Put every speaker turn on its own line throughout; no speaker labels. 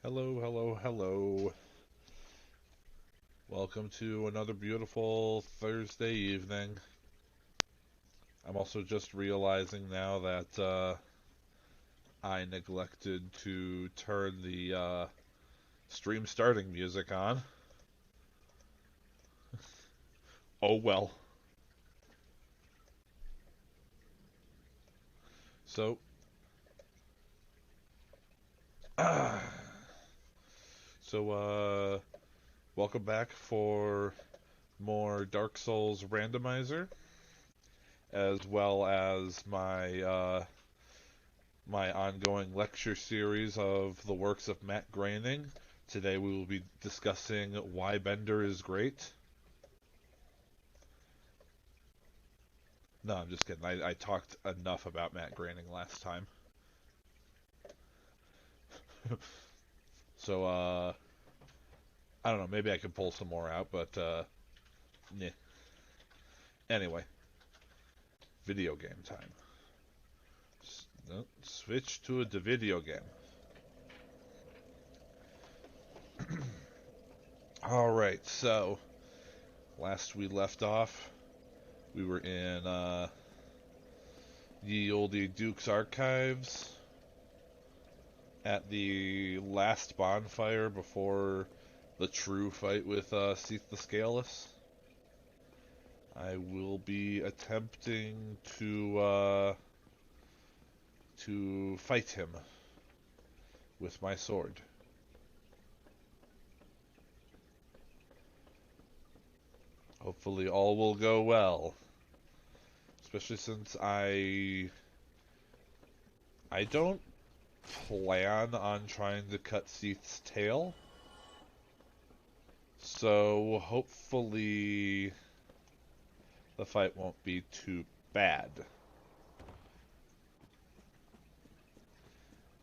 Hello, hello, hello. Welcome to another beautiful Thursday evening. I'm also just realizing now that I neglected to turn the stream starting music on. Oh well. So, uh, so welcome back for more Dark Souls Randomizer, as well as my ongoing lecture series of the works of Matt Groening. Today we will be discussing why Bender is great. No, I'm just kidding. I talked enough about Matt Groening last time. So, I don't know. Maybe I could pull some more out, but, yeah. Anyway, video game time. No, switch to the video game. Alright, so, last we left off, we were in, Ye Olde Duke's archives at the last bonfire before the true fight with Seath the Scaleless. I will be attempting to fight him with my sword. Hopefully all will go well. Especially since I don't plan on trying to cut Seath's tail. So hopefully the fight won't be too bad.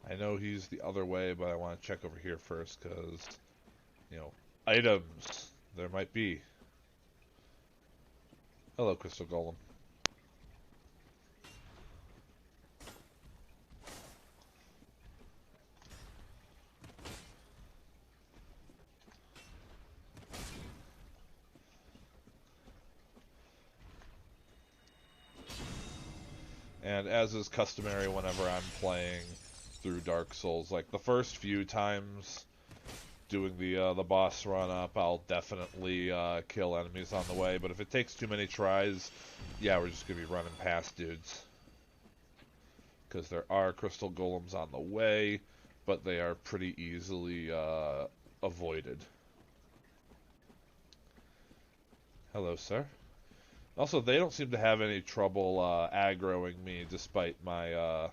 I know he's the other way, but I want to check over here first because, you know, items there might be. Hello, Crystal Golem. And as is customary whenever I'm playing through Dark Souls, like the first few times doing the boss run up, I'll definitely kill enemies on the way. But if it takes too many tries, yeah, we're just gonna be running past dudes because there are crystal golems on the way, but they are pretty easily avoided. Hello, sir. Also, they don't seem to have any trouble aggroing me despite my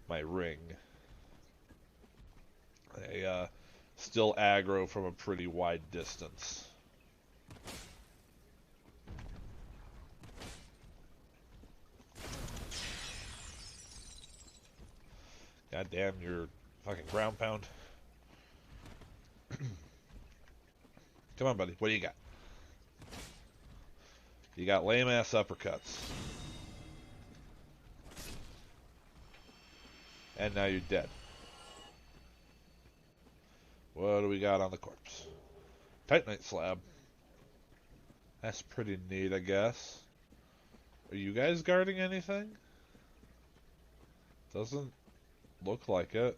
ring. They still aggro from a pretty wide distance. God damn, you're fucking ground pound. Come on, buddy. What do you got? You got lame ass uppercuts. And now you're dead. What do we got on the corpse? Titanite slab. That's pretty neat, I guess. Are you guys guarding anything? Doesn't look like it.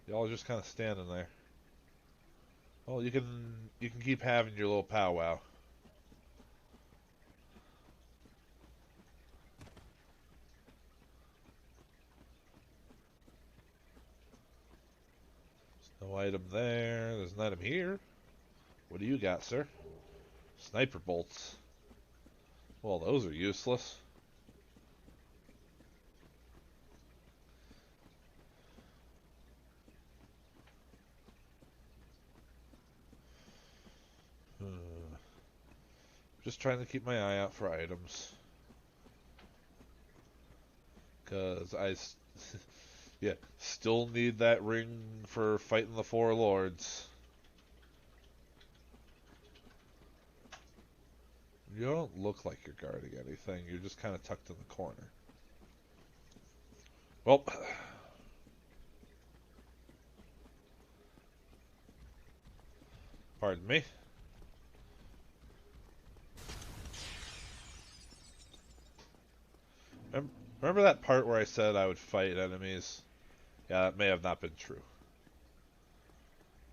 Y'all are just kind of standing there. Well, you can keep having your little powwow. There's no item there. There's an item here. What do you got, sir? Sniper bolts. Well, those are useless. Hmm. Just trying to keep my eye out for items. Because yeah, still need that ring for fighting the four lords. You don't look like you're guarding anything. You're just kind of tucked in the corner. Well, Pardon me. Remember that part where I said I would fight enemies? Yeah, that may have not been true.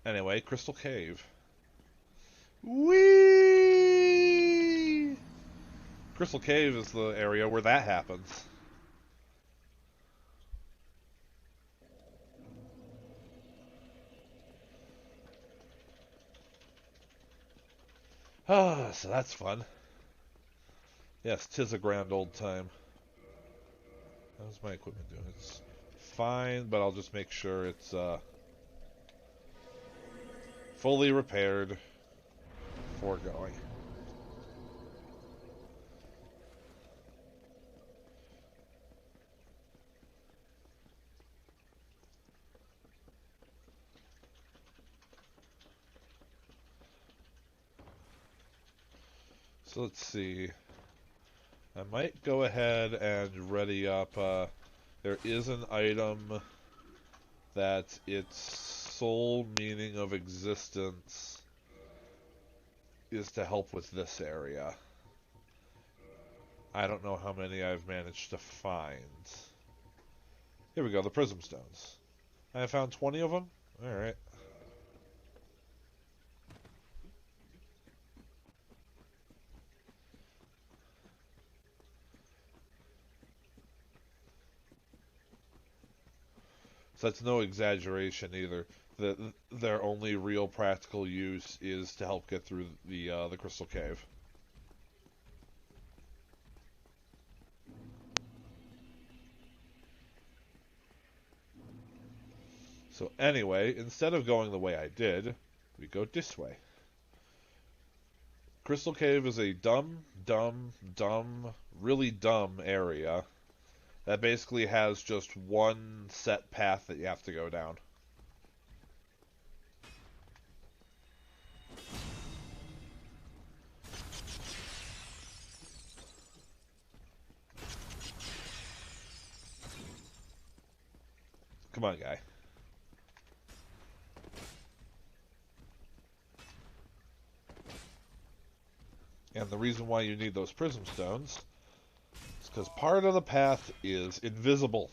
Anyway, Crystal Cave. Whee! Crystal Cave is the area where that happens. Ah, so that's fun. Yes, 'tis a grand old time. How's my equipment doing? It's fine, but I'll just make sure it's fully repaired before going. So let's see. I might go ahead and ready up. There is an item that its sole meaning of existence is to help with this area. I don't know how many I've managed to find. Here we go, the prism stones. I found 20 of them? Alright. So that's no exaggeration either. Their only real practical use is to help get through the crystal cave. So anyway, instead of going the way I did, we go this way. Crystal Cave is a really dumb area that basically has just one set path that you have to go down. Come on, guy. And the reason why you need those prism stones is because part of the path is invisible.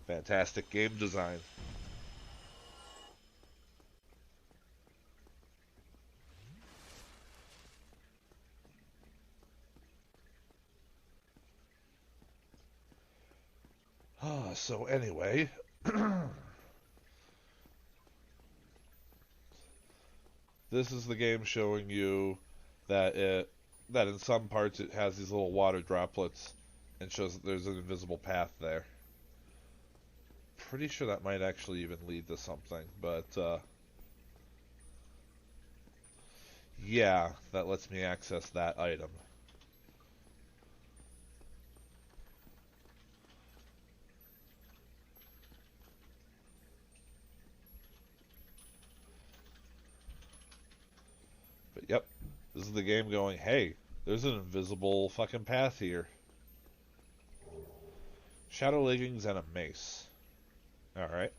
Fantastic game design. So anyway, this is the game showing you that in some parts it has these little water droplets and shows that there's an invisible path there. Pretty sure that might actually even lead to something, but yeah, that lets me access that item. But yep, this is the game going, hey, there's an invisible fucking path here. Shadow leggings and a mace. Alright.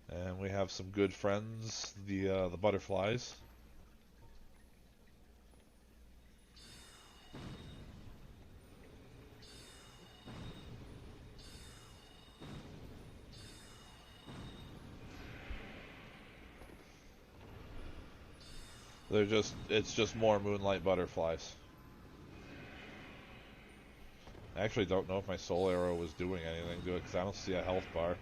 And we have some good friends, the butterflies. It's just more moonlight butterflies. I actually don't know if my soul arrow was doing anything to it because I don't see a health bar.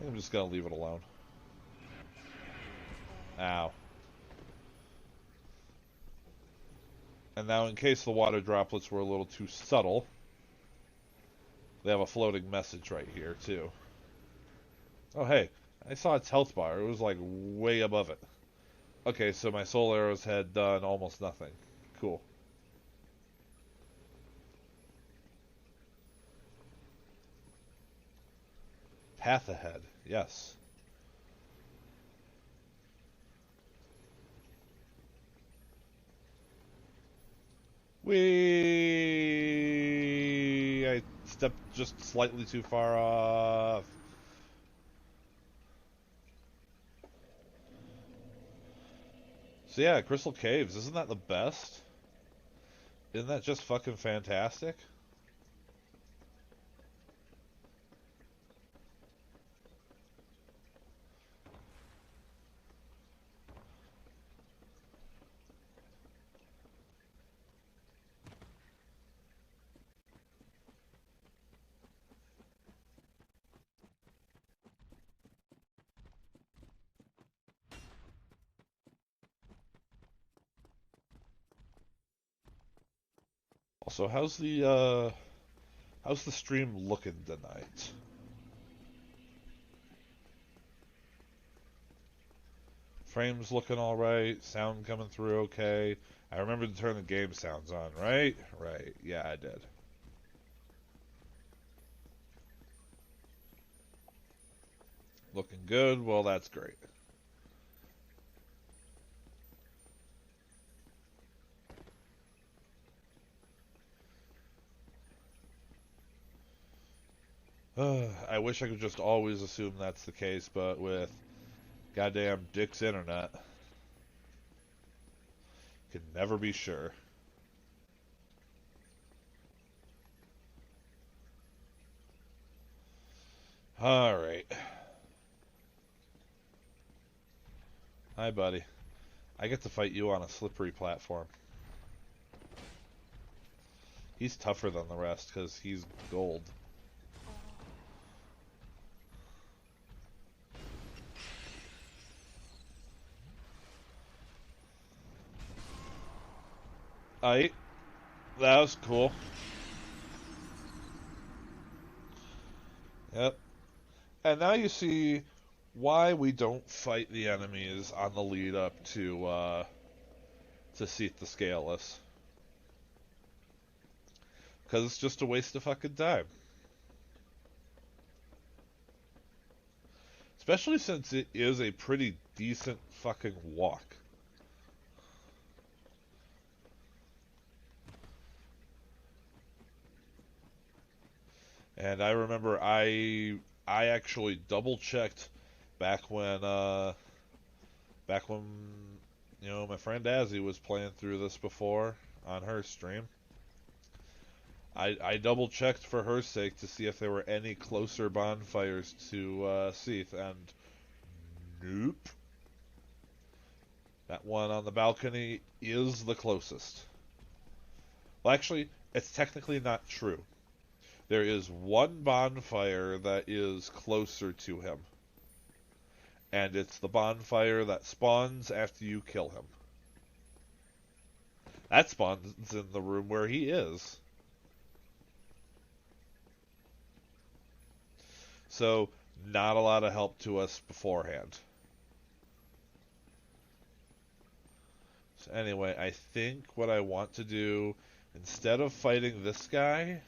I'm just gonna leave it alone. Ow. And now in case the water droplets were a little too subtle, they have a floating message right here too. Oh hey, I saw its health bar. It was like way above it. Okay, so my soul arrows had done almost nothing. Cool. path ahead. Yes. I stepped just slightly too far off. So yeah, Crystal Caves, isn't that the best? Isn't that just fucking fantastic? Also, how's the stream looking tonight? Frames looking alright, sound coming through okay. I remember to turn the game sounds on, right? Right. Yeah, I did. Looking good? Well, that's great. I wish I could just always assume that's the case, but with goddamn Dick's internet, can never be sure. Alright. Hi, buddy. I get to fight you on a slippery platform. He's tougher than the rest because he's gold. Aight. That was cool. Yep. And now you see why we don't fight the enemies on the lead up to Seat the Scaleless. Because it's just a waste of fucking time. Especially since it is a pretty decent fucking walk. And I remember I actually double checked back when back when my friend Azzy was playing through this before on her stream. I double checked for her sake to see if there were any closer bonfires to Seath, and nope. That one on the balcony is the closest. Well, actually, it's technically not true. There is one bonfire that is closer to him, and it's the bonfire that spawns after you kill him. That spawns in the room where he is. So, not a lot of help to us beforehand. So anyway, I think what I want to do, instead of fighting this guy,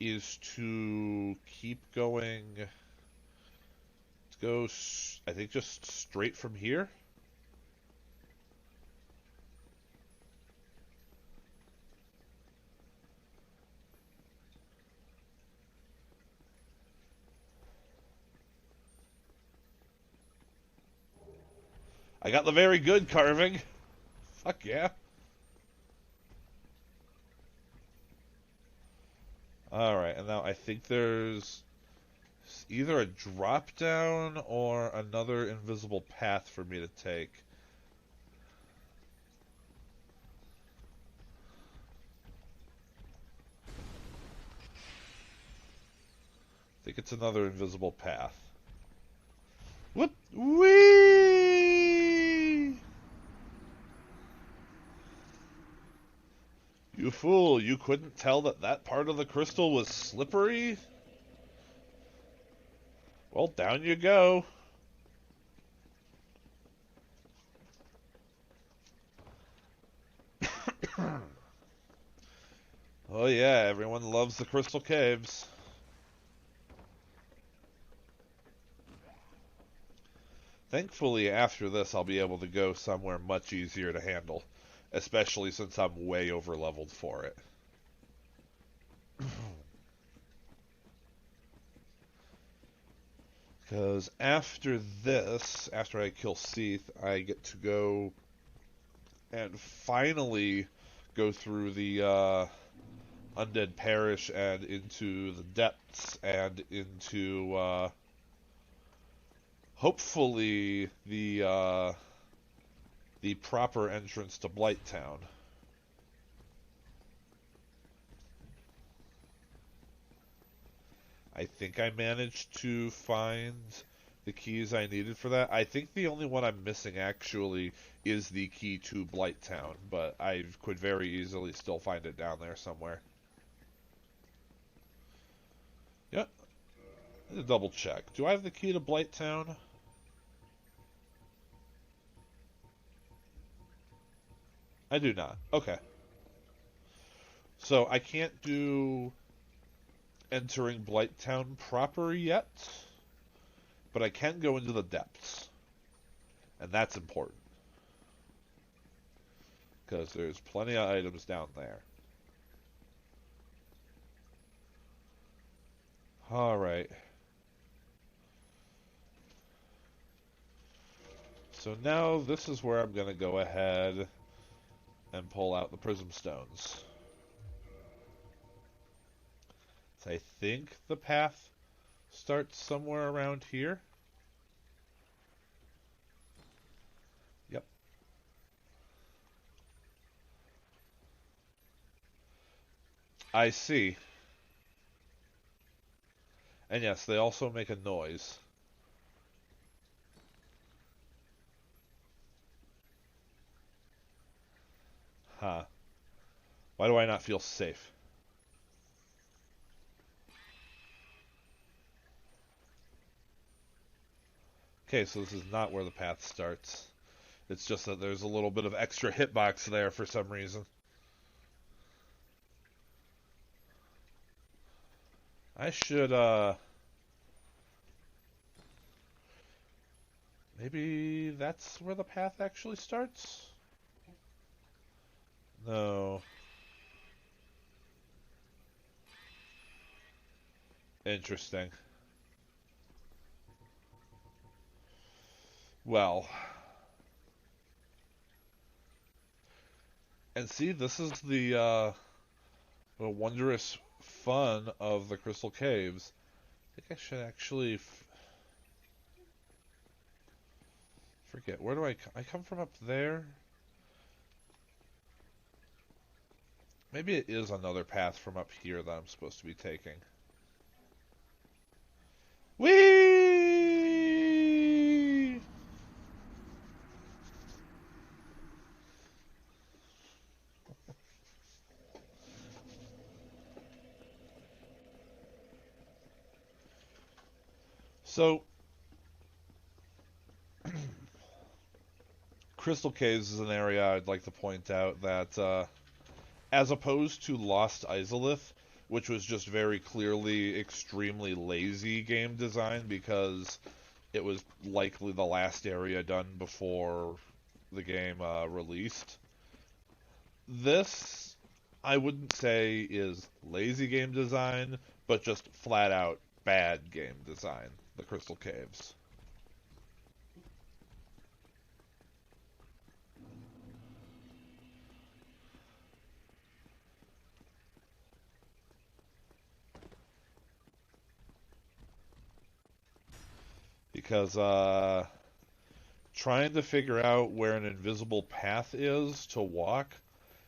is to keep going. Let's go, I think, just straight from here. I got the very good carving. Fuck yeah. Alright, and now I think there's either a drop down or another invisible path for me to take. I think it's another invisible path. Whoop! Whee! You fool, you couldn't tell that that part of the crystal was slippery? Well, down you go. Oh yeah, everyone loves the crystal caves. Thankfully, after this, I'll be able to go somewhere much easier to handle, especially since I'm way over leveled for it. Because after this, after I kill Seath, I get to go and finally go through the Undead Parish and into the depths and into hopefully the proper entrance to Blighttown. I think I managed to find the keys I needed for that. I think the only one I'm missing actually is the key to Blighttown, but I could very easily still find it down there somewhere. Yep. Double check. Do I have the key to Blighttown? I do not. Okay. So I can't do entering Blighttown proper yet, but I can go into the depths. And that's important. Because there's plenty of items down there. Alright. So now this is where I'm going to go ahead and pull out the prism stones. So I think the path starts somewhere around here. Yep. I see. And yes, they also make a noise. Huh. Why do I not feel safe? Okay, so this is not where the path starts. It's just that there's a little bit of extra hitbox there for some reason. I should, maybe that's where the path actually starts? No. Interesting. Well. And see, this is the wondrous fun of the Crystal Caves. I think I should actually forget. Where do I come from up there? Maybe it is another path from up here that I'm supposed to be taking. Whee! So, Crystal Caves is an area I'd like to point out that, as opposed to Lost Izalith, which was just very clearly extremely lazy game design because it was likely the last area done before the game released. This, I wouldn't say is lazy game design, but just flat out bad game design, the Crystal Caves. Because trying to figure out where an invisible path is to walk,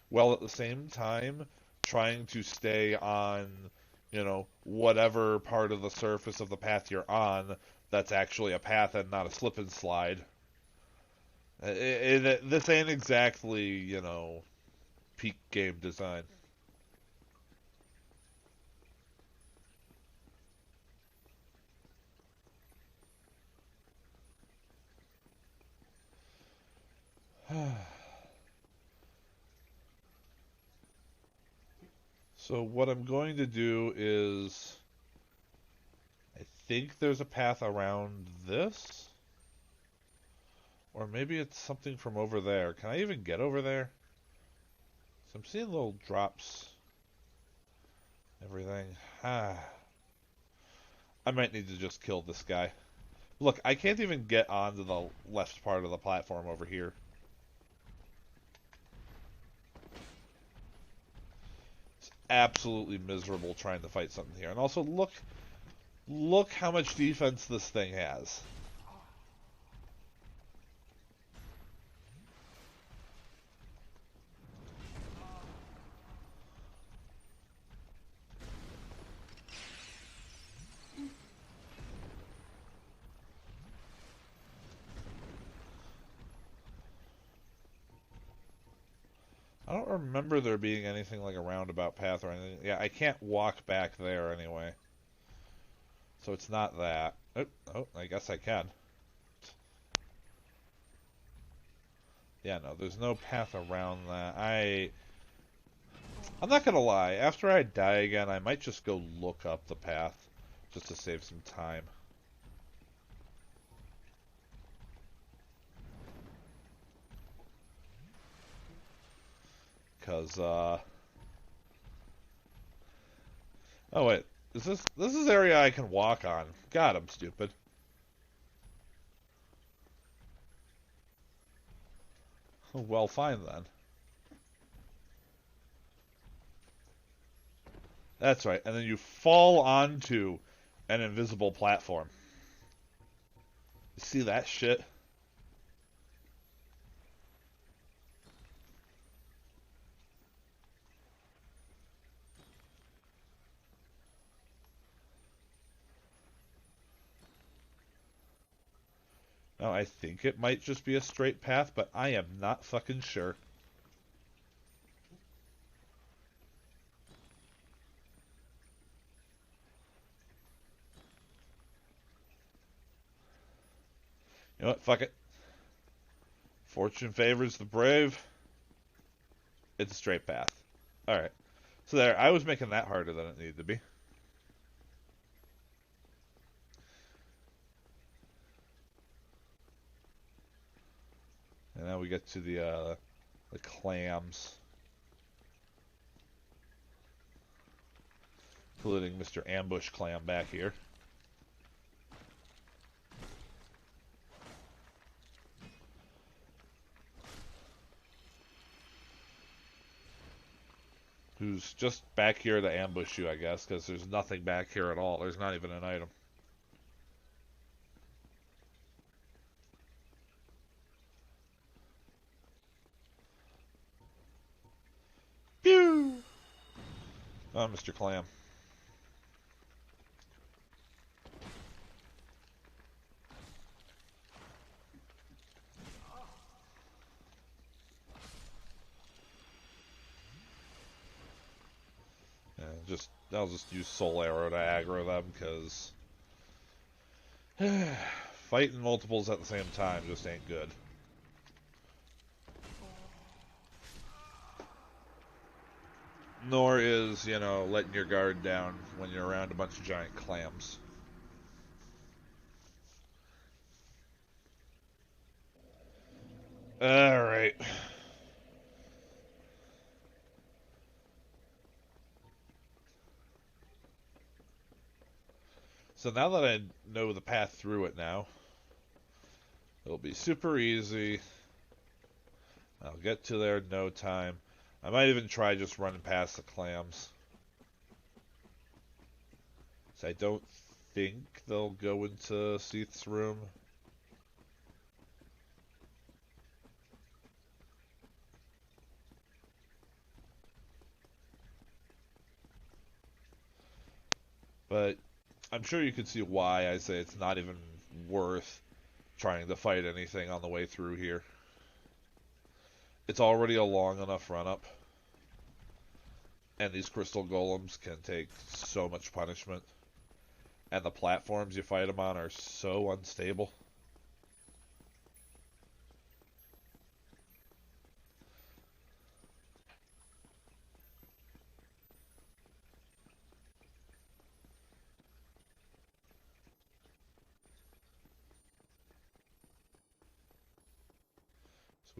while at the same time trying to stay on, whatever part of the surface of the path you're on that's actually a path and not a slip and slide. This ain't exactly, peak game design. So what I'm going to do is, I think there's a path around this. Or maybe it's something from over there. Can I even get over there? So I'm seeing little drops. Everything. Ah. I might need to just kill this guy. Look, I can't even get onto the left part of the platform over here. It's absolutely miserable trying to fight something here. And also, look how much defense this thing has. I don't remember there being anything like a roundabout path or anything. Yeah, I can't walk back there anyway. So it's not that. Oh, I guess I can. Yeah, no, there's no path around that. I'm not gonna lie. After I die again, I might just go look up the path just to save some time. Cause oh wait, this is area I can walk on? God, I'm stupid. Well, fine then. That's right. And then you fall onto an invisible platform. You see that shit? Now, I think it might just be a straight path, but I am not fucking sure. You know what? Fuck it. Fortune favors the brave. It's a straight path. Alright. So there, I was making that harder than it needed to be. And now we get to the clams. Including Mr. Ambush Clam back here. Who's just back here to ambush you, I guess, because there's nothing back here at all. There's not even an item. Pew! Oh, Mr. Clam. Yeah, I'll just use Soul Arrow to aggro them, because fighting multiples at the same time just ain't good. Nor is, letting your guard down when you're around a bunch of giant clams. Alright. So now that I know the path through it now, it'll be super easy. I'll get to there in no time. I might even try just running past the clams. So I don't think they'll go into Seath's room. But I'm sure you can see why I say it's not even worth trying to fight anything on the way through here. It's already a long enough run-up. And these crystal golems can take so much punishment. And the platforms you fight them on are so unstable.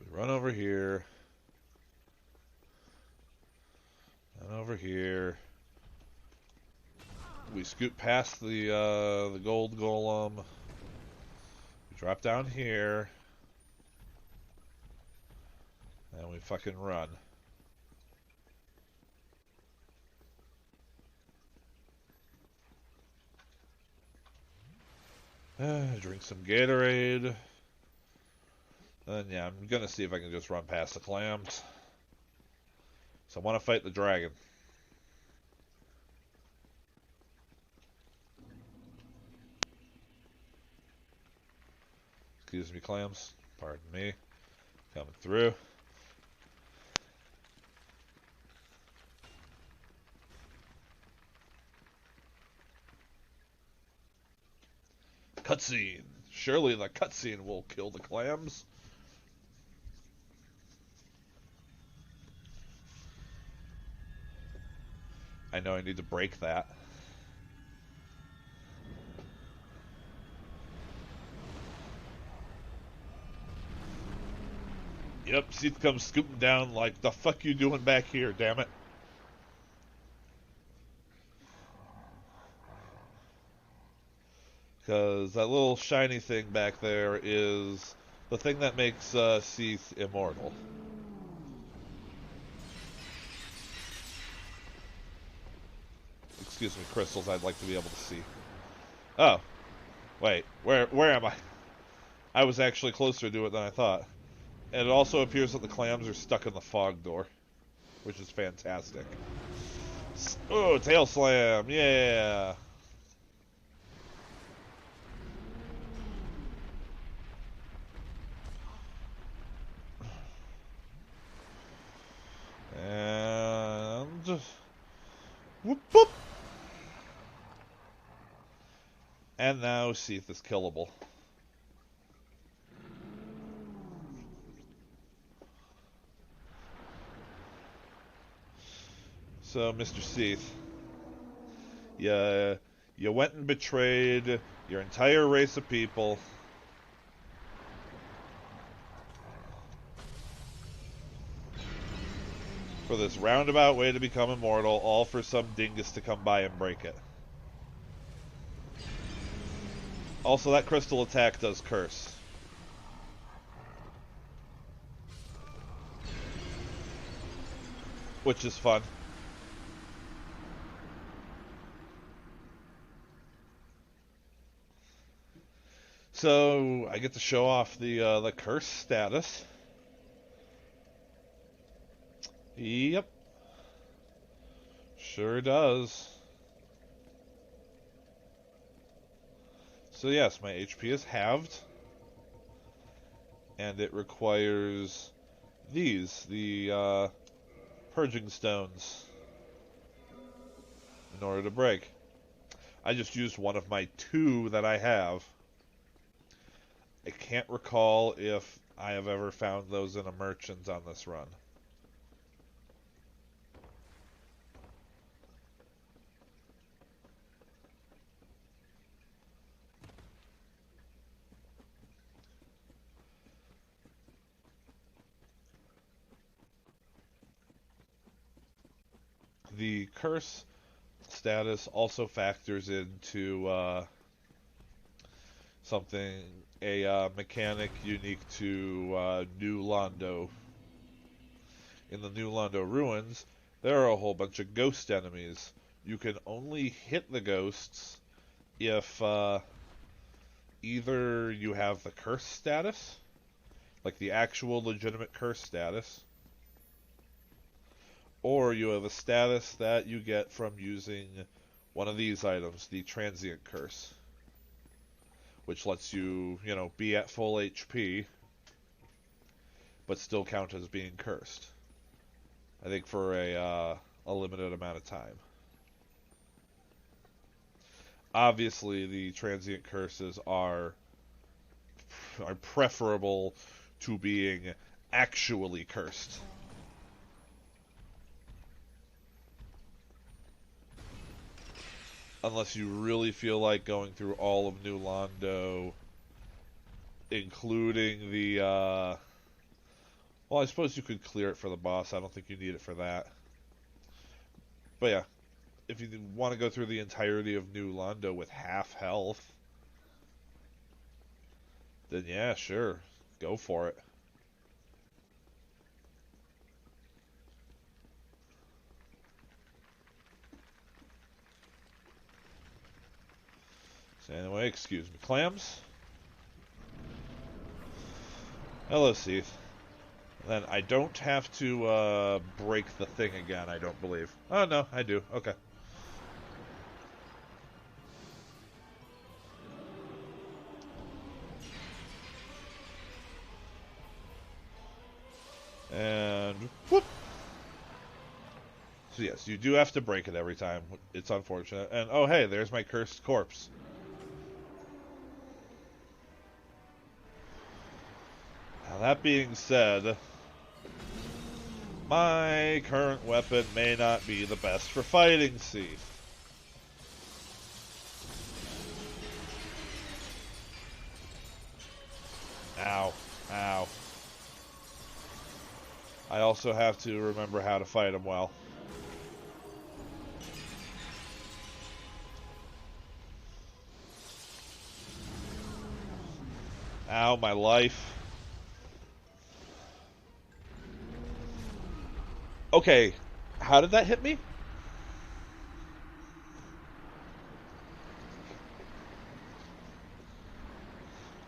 We run over here. Run over here. We scoot past the gold golem. We drop down here. And we fucking run. Drink some Gatorade. And yeah, I'm gonna see if I can just run past the clams. So I want to fight the dragon. Excuse me, clams. Pardon me. Coming through. Cutscene. Surely the cutscene will kill the clams. I know I need to break that. Yep, Seath comes scooping down like, the fuck you doing back here, damn it. Because that little shiny thing back there is the thing that makes Seath immortal. Excuse me, crystals I'd like to be able to see. Oh. Wait, where am I? I was actually closer to it than I thought. And it also appears that the clams are stuck in the fog door, which is fantastic. Oh, tail slam, yeah! And whoop whoop. And now Seath is killable. So, Mr. Seath, you went and betrayed your entire race of people. For this roundabout way to become immortal, all for some dingus to come by and break it. Also, that crystal attack does curse. Which is fun. So, I get to show off the curse status. Yep. Sure does. So yes, my HP is halved. And it requires these, the purging stones, in order to break. I just used one of my 2 that I have. I can't recall if I have ever found those in a merchant on this run. The curse status also factors into something, a mechanic unique to New Londo. In the New Londo ruins, there are a whole bunch of ghost enemies. You can only hit the ghosts if either you have the curse status, like the actual legitimate curse status, or you have a status that you get from using one of these items, the transient curse, which lets you, be at full HP, but still count as being cursed. I think for a limited amount of time. Obviously, the transient curses are preferable to being actually cursed. Unless you really feel like going through all of New Londo, including the Well, I suppose you could clear it for the boss. I don't think you need it for that. But yeah, if you want to go through the entirety of New Londo with half health, then yeah, sure. Go for it. So anyway, excuse me. Clams? Hello, Seath. Then I don't have to break the thing again, I don't believe. Oh, no, I do. Okay. And whoop! So yes, you do have to break it every time. It's unfortunate. And oh hey, there's my cursed corpse. Now that being said, my current weapon may not be the best for fighting Seath. Ow. Ow. I also have to remember how to fight him well. Ow, my life. Okay, how did that hit me?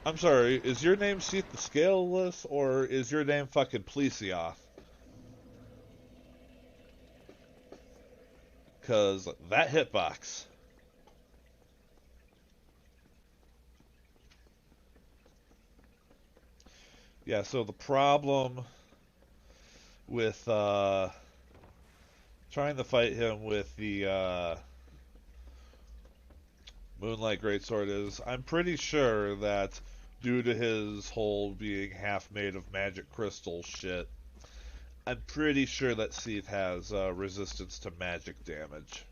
I'm sorry, is your name Seath the Scaleless, or is your name fucking Plesioth? Because that hitbox. Yeah, so the problem with trying to fight him with the Moonlight Greatsword is I'm pretty sure that due to his whole being half made of magic crystal shit, I'm pretty sure that Seath has resistance to magic damage.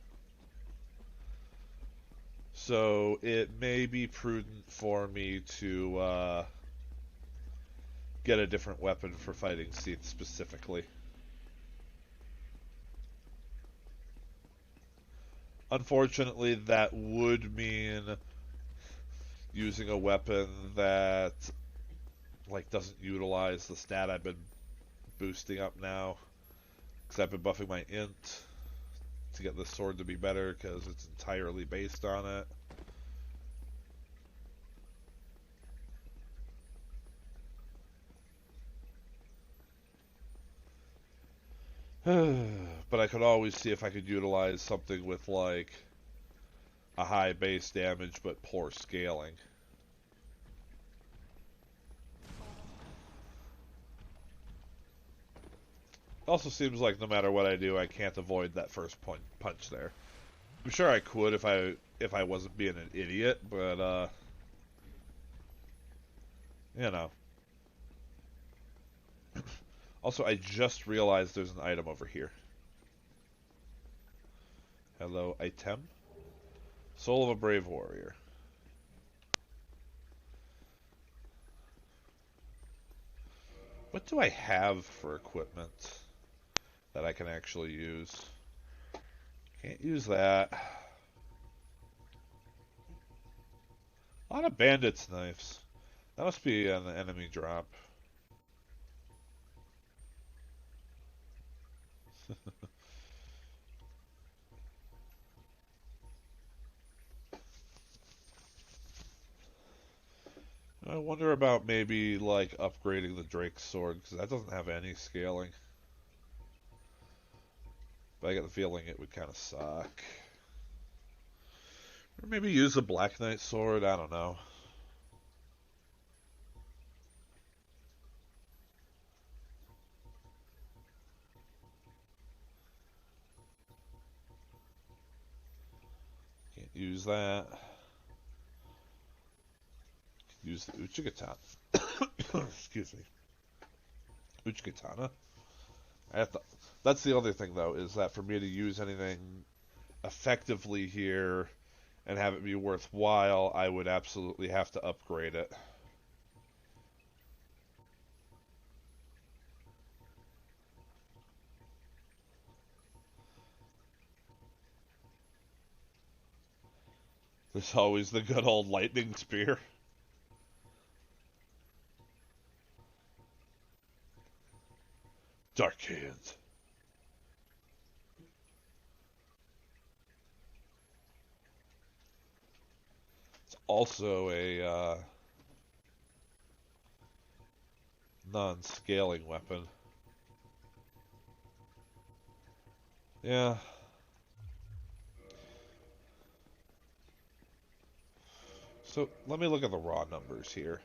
So it may be prudent for me to get a different weapon for fighting Seath specifically. Unfortunately, that would mean using a weapon that like doesn't utilize the stat I've been boosting up now, because I've been buffing my int to get this sword to be better because it's entirely based on it. But I could always see if I could utilize something with like a high base damage but poor scaling. Also seems like no matter what I do, I can't avoid that first punch there. I'm sure I could if I wasn't being an idiot, but you know. Also, I just realized there's an item over here. Hello, item. Soul of a Brave Warrior. What do I have for equipment that I can actually use? Can't use that. A lot of bandits' knives. That must be an enemy drop. I wonder about maybe like upgrading the Drake's sword because that doesn't have any scaling. But I get the feeling it would kind of suck. Or maybe use a Black Knight sword. I don't know. Can't use that. Use the Uchigatana. Excuse me. Uchigatana. I have to. That's the other thing, though, is that for me to use anything effectively here and have it be worthwhile, I would absolutely have to upgrade it. There's always the good old lightning spear. Dark hands. It's also a non-scaling weapon. Yeah. So let me look at the raw numbers here.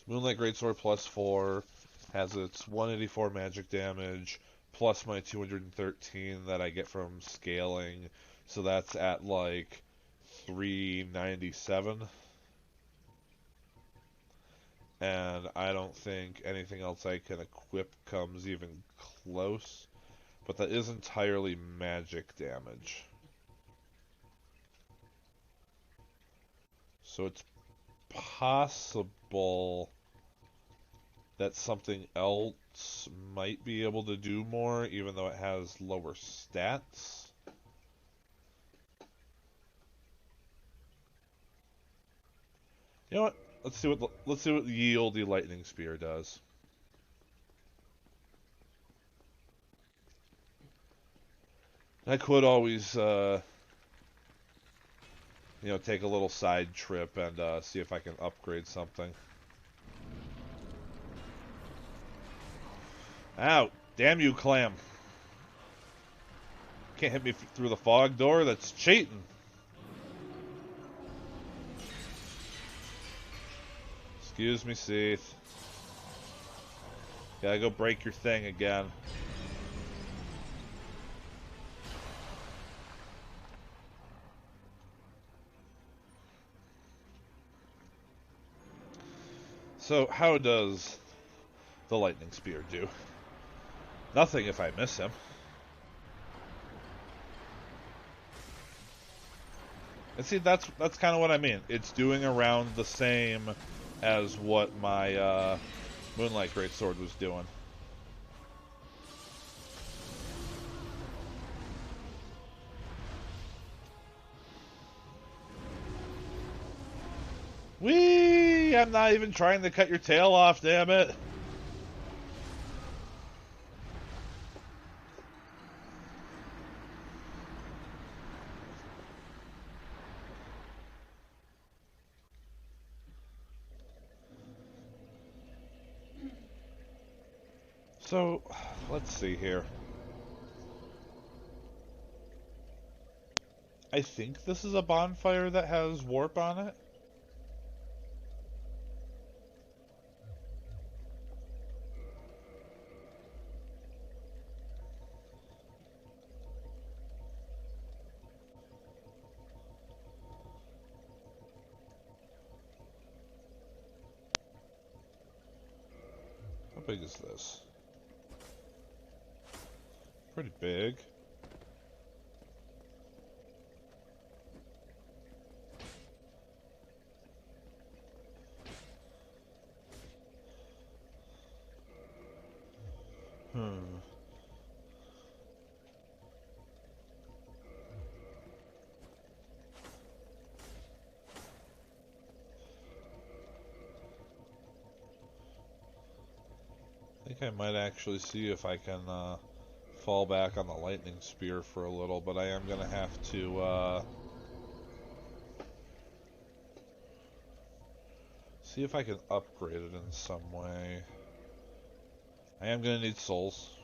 Moonlight Greatsword plus 4 has its 184 magic damage plus my 213 that I get from scaling. So that's at like 397. And I don't think anything else I can equip comes even close. But that is entirely magic damage. So it's possible that something else might be able to do more, even though it has lower stats. You know what? Let's see what the Yieldy Lightning Spear does. I could always, take a little side trip and see if I can upgrade something. Ow! Damn you, clam! Can't hit me through the fog door. That's cheating. Excuse me, Seath. Gotta go break your thing again. So, how does the Lightning Spear do? Nothing if I miss him. And see, that's kind of what I mean. It's doing around the same as what my Moonlight Greatsword was doing. Whee! I'm not even trying to cut your tail off, damn it! So, let's see here. I think this is a bonfire that has warp on it. How big is this? Pretty big. I think I might actually see if I can fall back on the lightning spear for a little, but I am going to have to see if I can upgrade it in some way. I am going to need souls.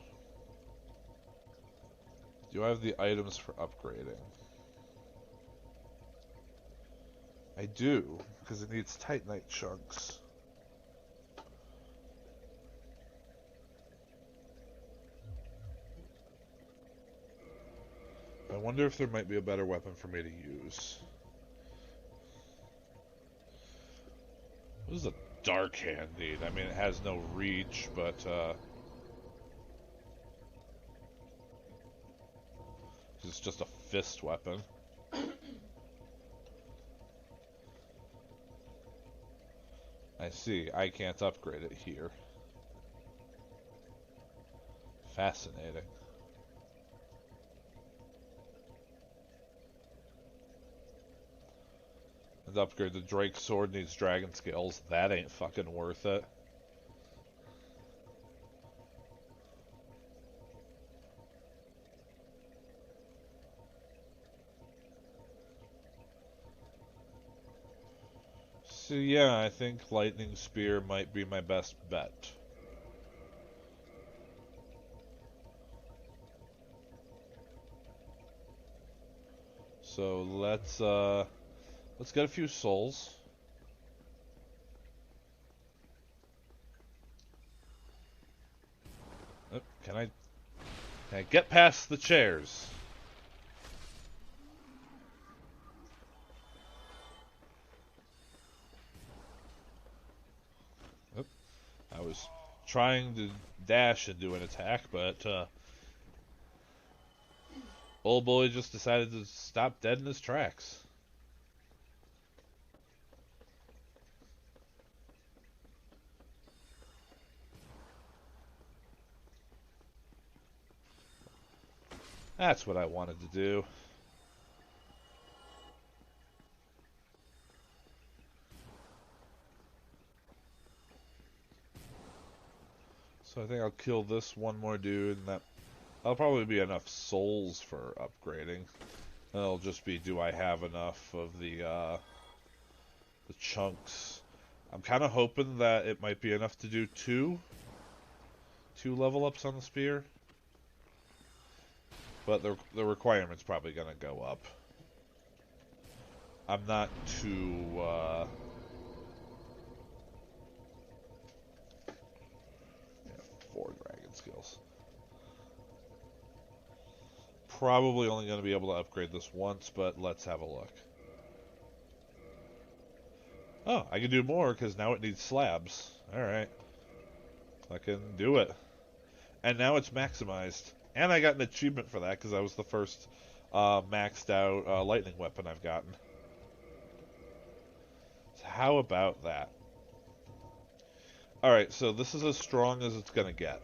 Do I have the items for upgrading? I do, because it needs Titanite chunks. I wonder if there might be a better weapon for me to use. What does a dark hand need? I mean, it has no reach, but it's just a fist weapon. I see. I can't upgrade it here. Fascinating. to upgrade the Drake sword needs dragon scales. That ain't fucking worth it. So yeah, I think lightning spear might be my best bet. So let's get a few souls. Oh, can I get past the chairs? Oh, I was trying to dash and do an attack, but old boy just decided to stop dead in his tracks. That's what I wanted to do. So I think I'll kill this one more dude, and that'll probably be enough souls for upgrading. It'll just be, do I have enough of the chunks? I'm kind of hoping that it might be enough to do two level ups on the spear, but the requirement's probably gonna go up. I'm not too yeah, 4 dragon skills. Probably only going to be able to upgrade this once, but let's have a look. Oh, I can do more because now it needs slabs. Alright. I can do it. And now it's maximized. And I got an achievement for that because that was the first maxed out lightning weapon I've gotten. So how about that? Alright, so this is as strong as it's going to get.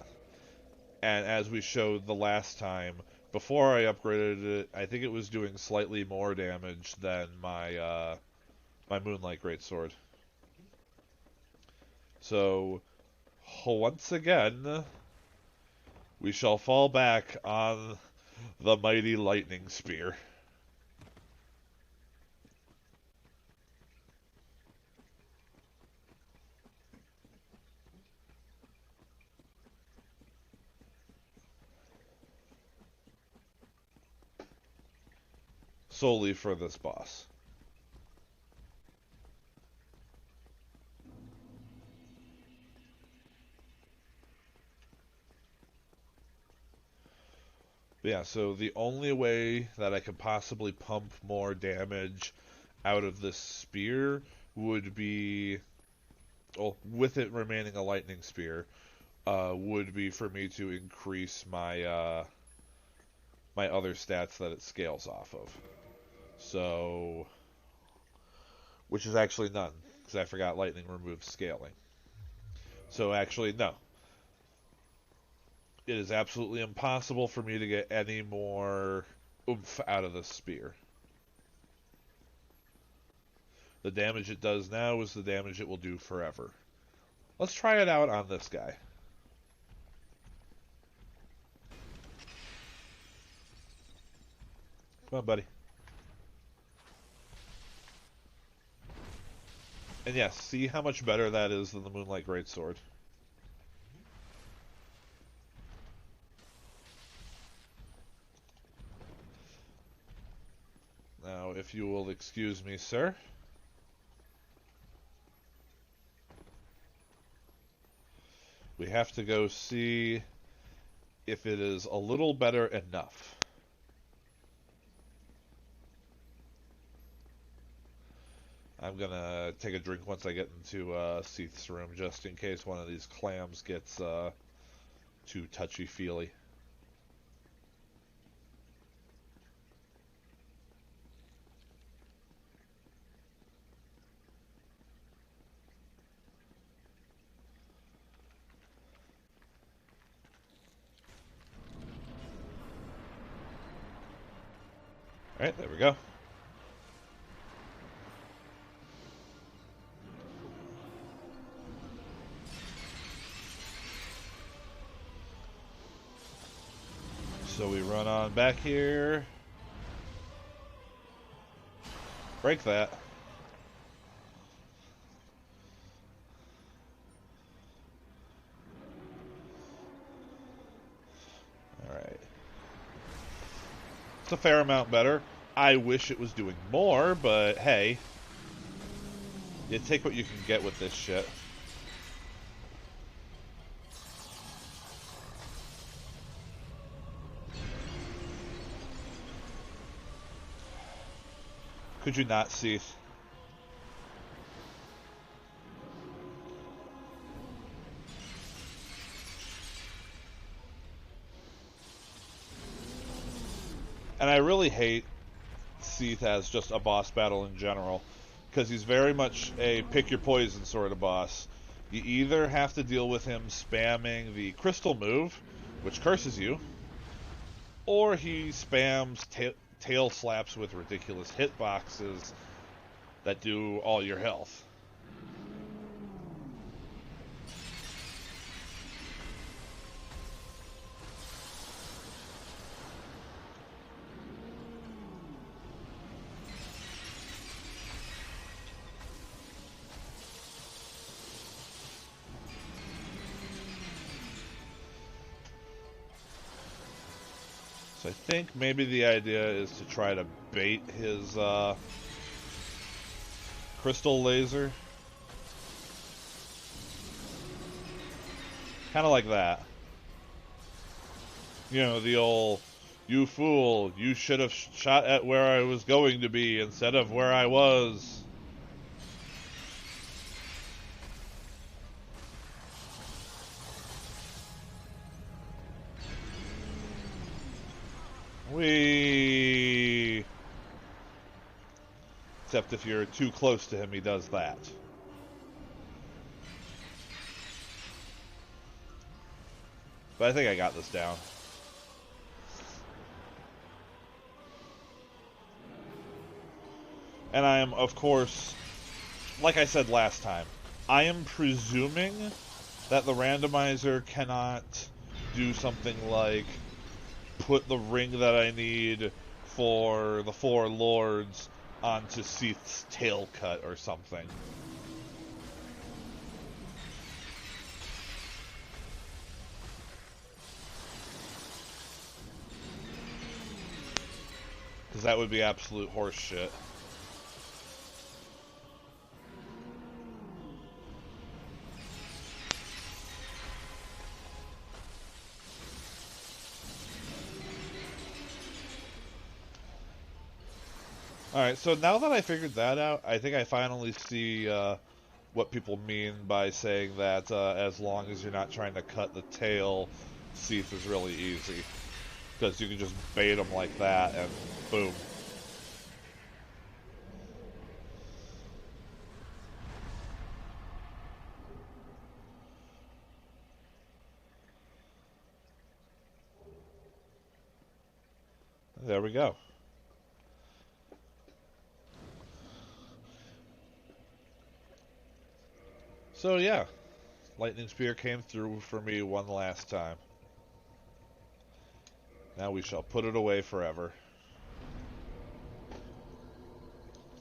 And as we showed the last time, before I upgraded it, I think it was doing slightly more damage than my my Moonlight Greatsword. So, once again, we shall fall back on the mighty Lightning Spear. Solely for this boss. Yeah, so the only way that I could possibly pump more damage out of this spear would be, well, with it remaining a lightning spear, would be for me to increase my my other stats that it scales off of. So, which is actually none, because I forgot lightning removes scaling. So actually, no. It is absolutely impossible for me to get any more oomph out of this spear. The damage it does now is the damage it will do forever. Let's try it out on this guy. Come on, buddy. And yes, see how much better that is than the Moonlight Greatsword. Now, if you will excuse me, sir. We have to go see if it is a little better enough. I'm gonna take a drink once I get into Seath's room, just in case one of these clams gets too touchy-feely. Alright, there we go. So we run on back here. Break that. Alright. It's a fair amount better. I wish it was doing more, but hey. You take what you can get with this shit. Could you not see? And I really hate Seath as just a boss battle in general, because he's very much a pick your poison sort of boss. You either have to deal with him spamming the crystal move, which curses you, or he spams tail slaps with ridiculous hitboxes that do all your health. So I think maybe the idea is to try to bait his crystal laser. Kind of like that. You know, the old, you fool, you should have shot at where I was going to be instead of where I was. Whee! Except if you're too close to him, he does that. But I think I got this down. And I am, of course, like I said last time, I am presuming that the randomizer cannot do something like put the ring that I need for the 4 lords onto Seath's tail cut or something. Because that would be absolute horse shit. Alright, so now that I figured that out, I think I finally see what people mean by saying that as long as you're not trying to cut the tail, Seath is really easy. Because you can just bait them like that and boom. There we go. So yeah, Lightning Spear came through for me one last time. Now we shall put it away forever.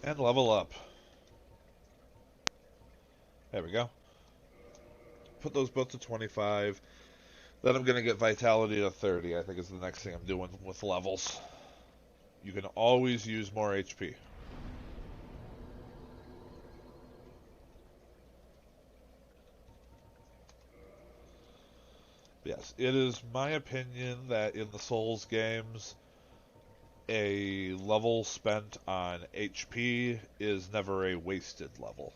And level up. There we go. Put those both to 25. Then I'm going to get Vitality to 30, I think is the next thing I'm doing with levels. You can always use more HP. Yes, it is my opinion that in the Souls games, a level spent on HP is never a wasted level.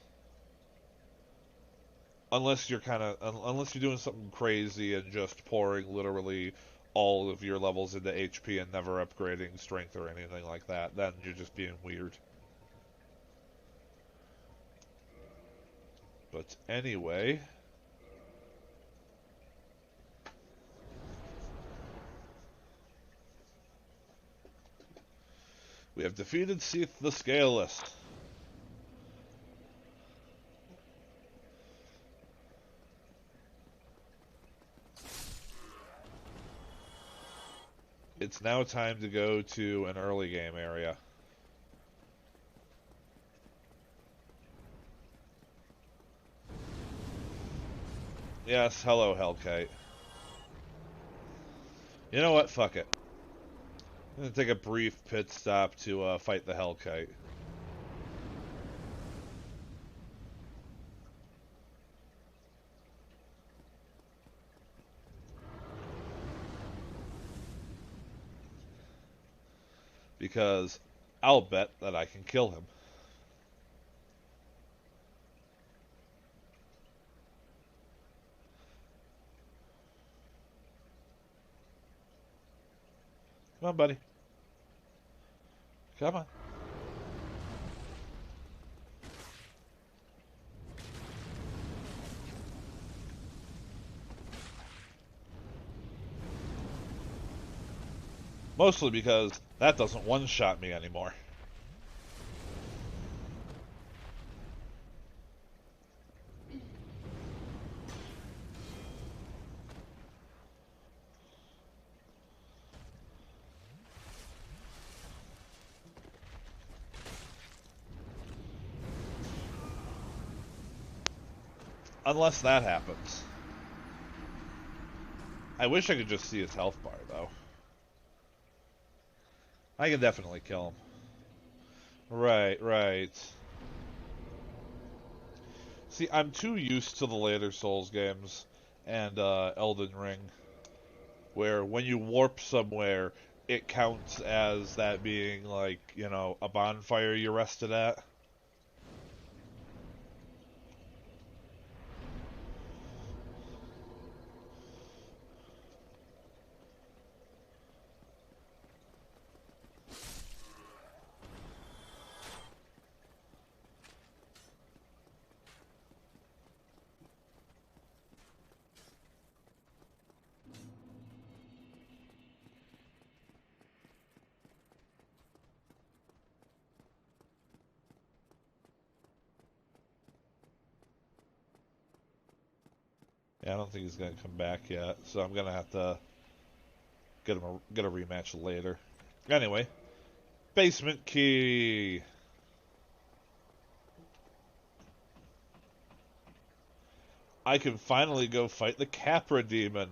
Unless you're unless you're doing something crazy and just pouring literally all of your levels into HP and never upgrading strength or anything like that, then you're just being weird. But anyway, we have defeated Seath the Scaleless. It's now time to go to an early game area. Yes, hello, Hellkite. You know what? Fuck it. I'm gonna take a brief pit stop to fight the Hellkite. Because I'll bet that I can kill him. Come on, buddy. Come on. Mostly because that doesn't one-shot me anymore. Unless that happens. I wish I could just see his health bar, though. I can definitely kill him. Right, right. See, I'm too used to the later Souls games and Elden Ring, where when you warp somewhere, it counts as that being, like, you know, a bonfire you rested at. Yeah, I don't think he's gonna come back yet, so I'm gonna have to get a rematch later. Anyway, basement key. I can finally go fight the Capra demon.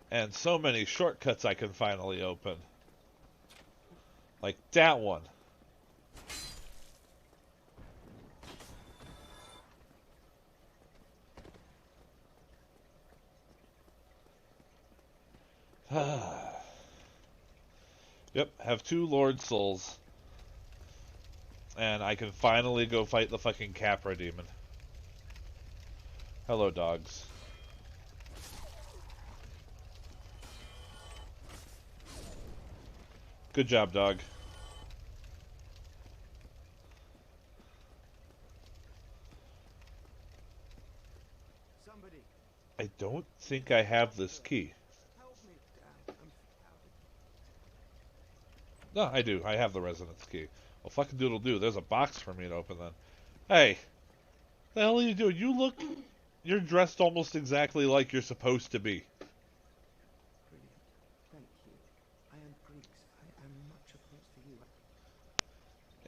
And so many shortcuts I can finally open. Like that one. Yep, have 2 Lord Souls. And I can finally go fight the fucking Capra demon. Hello, dogs. Good job, dog.
Somebody.
I don't think I have this key.
Help me.
No, I do. I have the resonance key. Well, fucking doodle do. There's a box for me to open then. Hey, the hell are you doing? You're dressed almost exactly like you're supposed to be.
Brilliant. Thank you. I am Greeks. I am much obliged to you.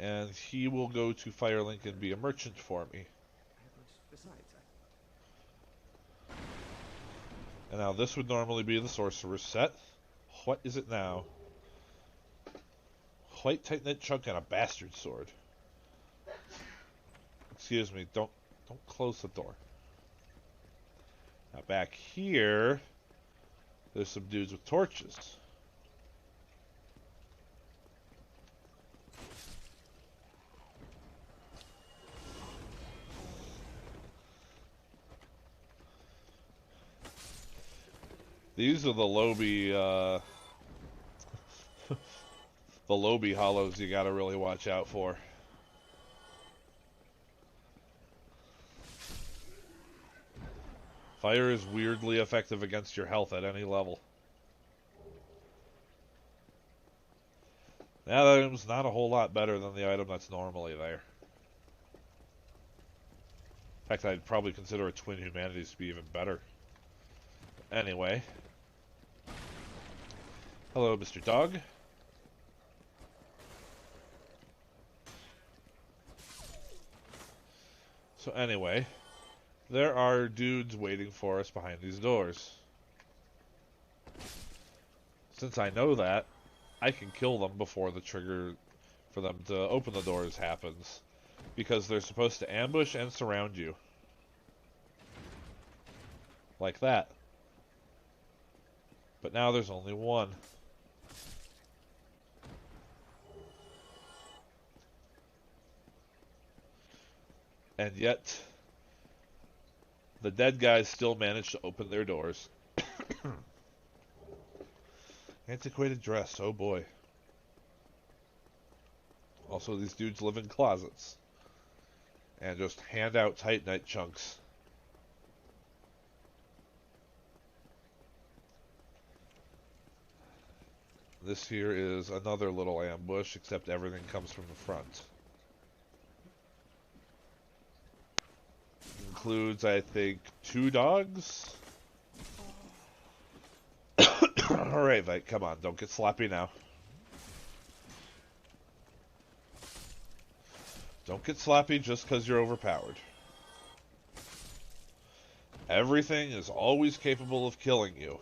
And he will go to Firelink and be a merchant for me.
Besides,
And now this would normally be the sorcerer's set. What is it now? White tight-knit chunk and a bastard sword. Excuse me, don't close the door. Now back here, there's some dudes with torches. These are the Lobi, the Lobi hollows you gotta really watch out for. Fire is weirdly effective against your health at any level. That item's not a whole lot better than the item that's normally there. In fact, I'd probably consider a Twin Humanities to be even better. Anyway. Hello, Mr. Dog. So anyway, there are dudes waiting for us behind these doors. Since I know that, I can kill them before the trigger for them to open the doors happens. Because they're supposed to ambush and surround you. Like that. But now there's only one. And yet, the dead guys still manage to open their doors. Antiquated dress, oh boy. Also, these dudes live in closets. And just hand out Titanite chunks. This here is another little ambush, except everything comes from the front. Includes, I think, 2 dogs? Alright, Vite, come on, don't get sloppy now. Don't get sloppy just because you're overpowered. Everything is always capable of killing you.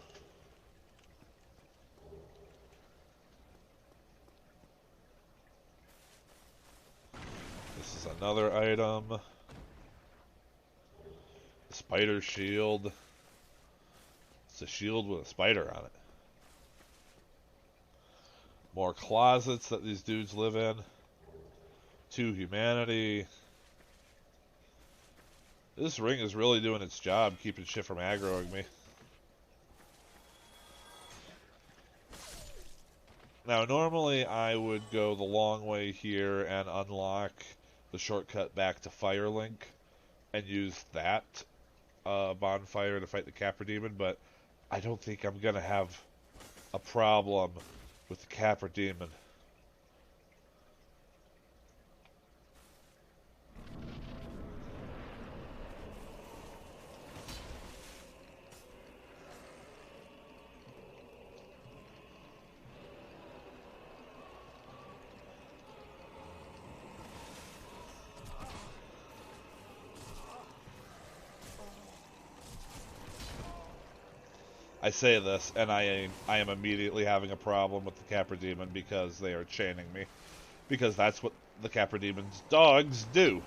This is another item. Spider shield. It's a shield with a spider on it. More closets that these dudes live in. 2 humanity. This ring is really doing its job, keeping shit from aggroing me. Now, normally I would go the long way here and unlock the shortcut back to Firelink and use that bonfire to fight the Capra Demon, but I don't think I'm going to have a problem with the Capra Demon. I say this, and I am immediately having a problem with the Capra Demon because they are chaining me. Because that's what the Capra Demon's dogs do.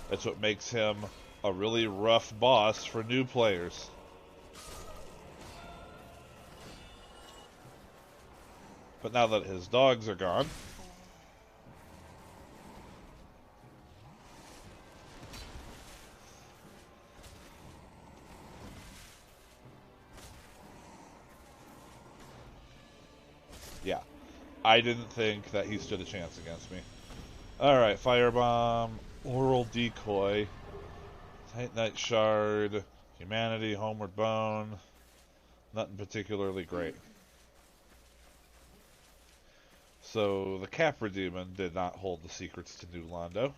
That's what makes him a really rough boss for new players. But now that his dogs are gone, yeah, I didn't think that he stood a chance against me. Alright, Firebomb, Oral Decoy, Titanite Shard, Humanity, Homeward Bone. Nothing particularly great. So, the Capra Demon did not hold the secrets to New Londo.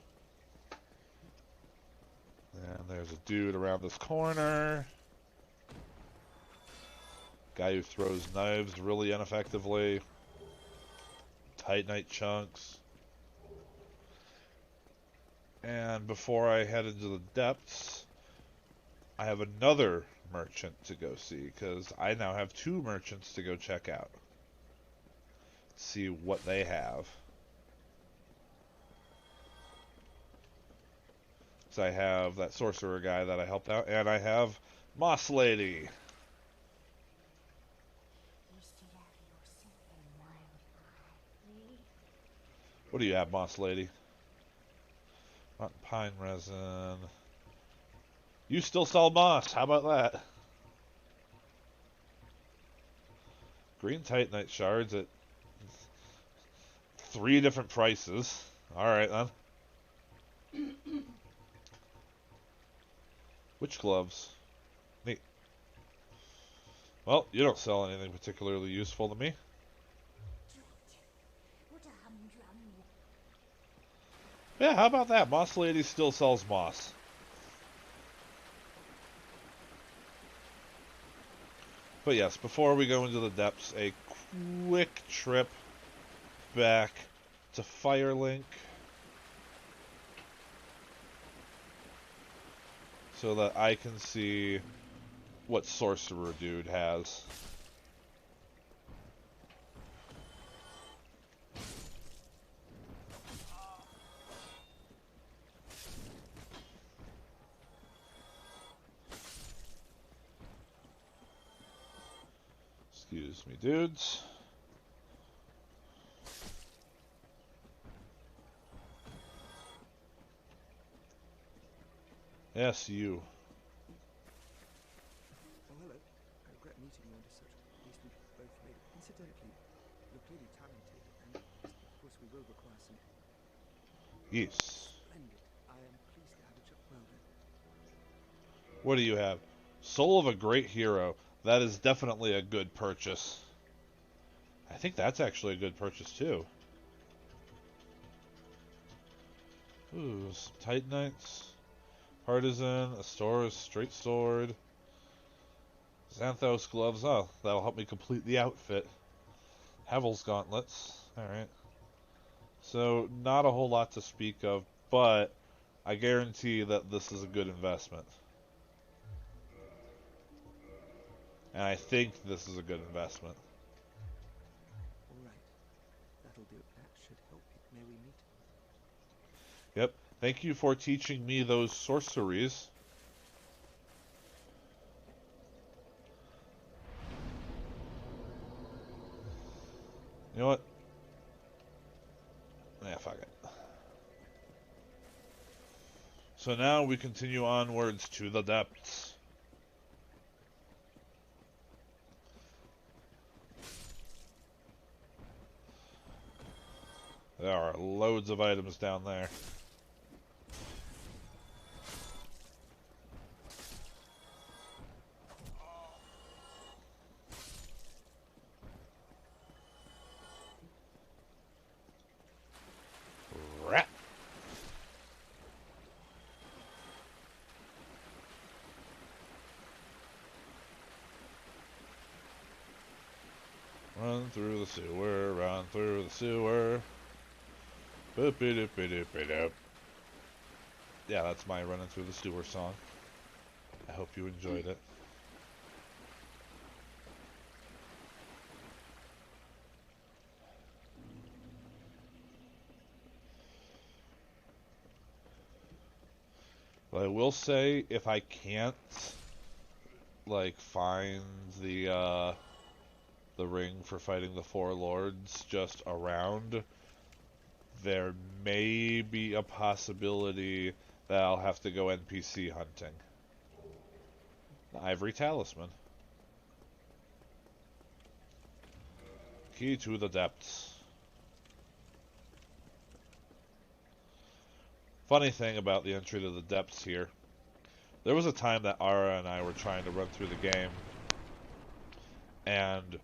And there's a dude around this corner. Guy who throws knives really ineffectively. Titanite chunks. And before I head into the depths, I have another merchant to go see, because I now have 2 merchants to go check out. See what they have. So I have that sorcerer guy that I helped out, and I have Moss Lady. What do you have, Moss Lady? Rotten pine resin. You still sell moss. How about that? Green Titanite shards at 3 different prices. Alright then. Witch gloves. Neat. Well, you don't sell anything particularly useful to me. Yeah, how about that? Moss Lady still sells moss. But yes, before we go into the depths, a quick trip back to Firelink so that I can see what Sorcerer Dude has. Excuse me, dudes. Yes, you.
Oh, hello. I regret meeting you under such haste. We both made. Incidentally, you're clearly talented, and of course we will require some.
Yes.
Splendid. I am pleased to have a job. Well then.
What do you have? Soul of a Great Hero. That is definitely a good purchase. I think that's actually a good purchase too. Ooh, some Titanites. Partisan, Astora's Straight Sword. Xanthos Gloves. Oh, that'll help me complete the outfit. Havel's Gauntlets. Alright. So, not a whole lot to speak of, but I guarantee that this is a good investment. And I think this is a good investment.
All right. That'll do. That should help you. May we meet?
Yep. Thank you for teaching me those sorceries. You know what? Yeah, fuck it. So now we continue onwards to the depths. There are loads of items down there. Rat. Run through the sewer, run through the sewer. Boop doop doop doop. Yeah, that's my running through the sewer song. I hope you enjoyed it. But I will say, if I can't, like, find the ring for fighting the four lords just around, there may be a possibility that I'll have to go NPC hunting. The Ivory Talisman. Key to the depths. Funny thing about the entry to the depths here. There was a time that Ara and I were trying to run through the game, and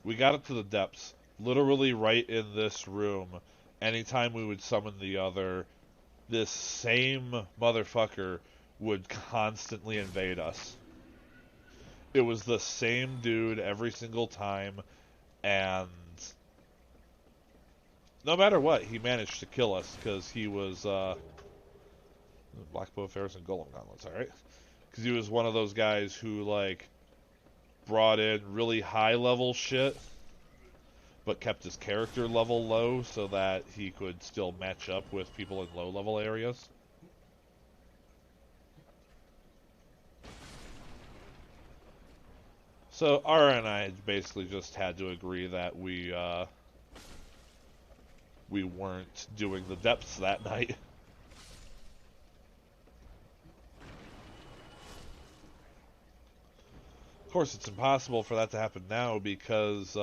we got up to the depths, literally right in this room. Anytime we would summon the other, this same motherfucker would constantly invade us. It was the same dude every single time, and no matter what, he managed to kill us because he was Black Bow Affairs and Golem Gauntlets, alright? Because he was one of those guys who, like, brought in really high level shit, but kept his character level low so that he could still match up with people in low level areas. So Ara and I basically just had to agree that we weren't doing the depths that night. Of course, it's impossible for that to happen now because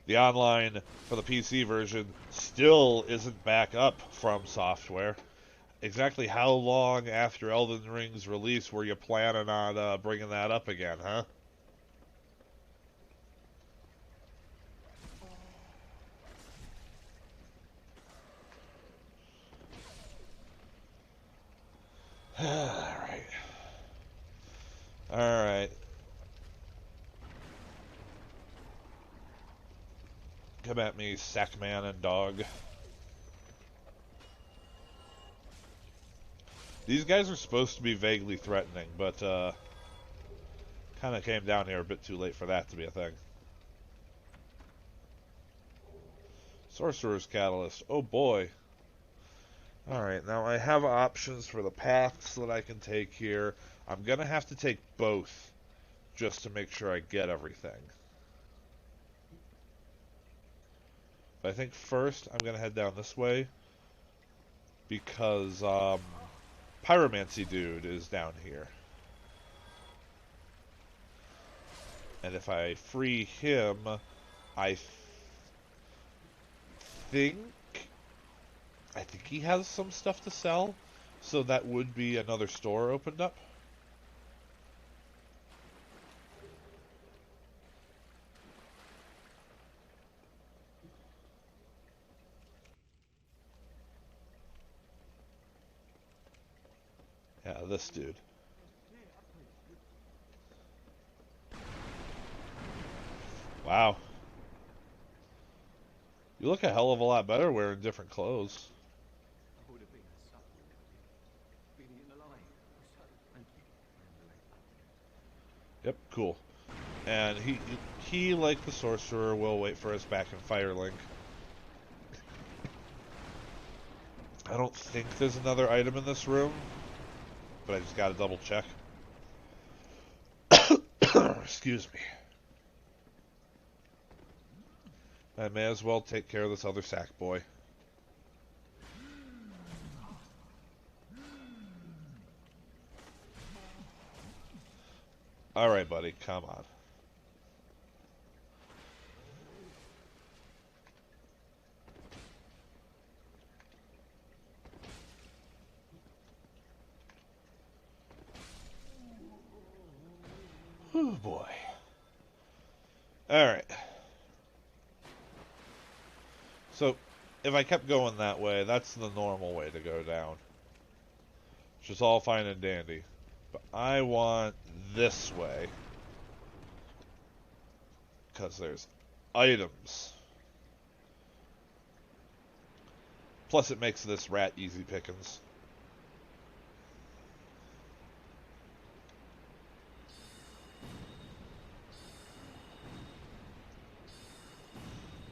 the online for the PC version still isn't back up from software. Exactly how long after Elden Ring's release were you planning on bringing that up again, huh? Alright. Alright. Come at me, Sackman and dog. These guys are supposed to be vaguely threatening, but kind of came down here a bit too late for that to be a thing. Sorcerer's Catalyst. Oh boy. Alright, now I have options for the paths that I can take here. I'm going to have to take both just to make sure I get everything. But I think first I'm going to head down this way because Pyromancy dude is down here. And if I free him, I think he has some stuff to sell, so that would be another store opened up. Yeah, this dude. Wow. You look a hell of a lot better wearing different clothes.
I would have been a son, being eaten alive. So, thank you.
Yep, cool. And he, like the sorcerer, will wait for us back in Firelink. I don't think there's another item in this room, but I just gotta double check. Excuse me. I may as well take care of this other sack boy. Alright, buddy, come on. Oh boy. Alright. So, if I kept going that way, that's the normal way to go down. Which is all fine and dandy. But I want this way. Because there's items. Plus it makes this rat easy pickings.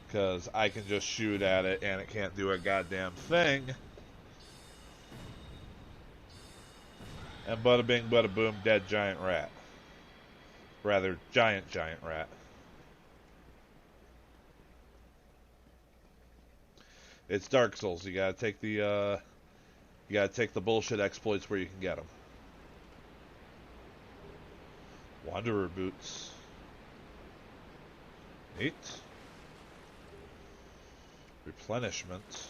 Because I can just shoot at it and it can't do a goddamn thing. And bada bing, bada boom, dead giant rat. Rather, giant rat. It's Dark Souls. You gotta take the bullshit exploits where you can get them. Wanderer boots. Neat. Replenishment.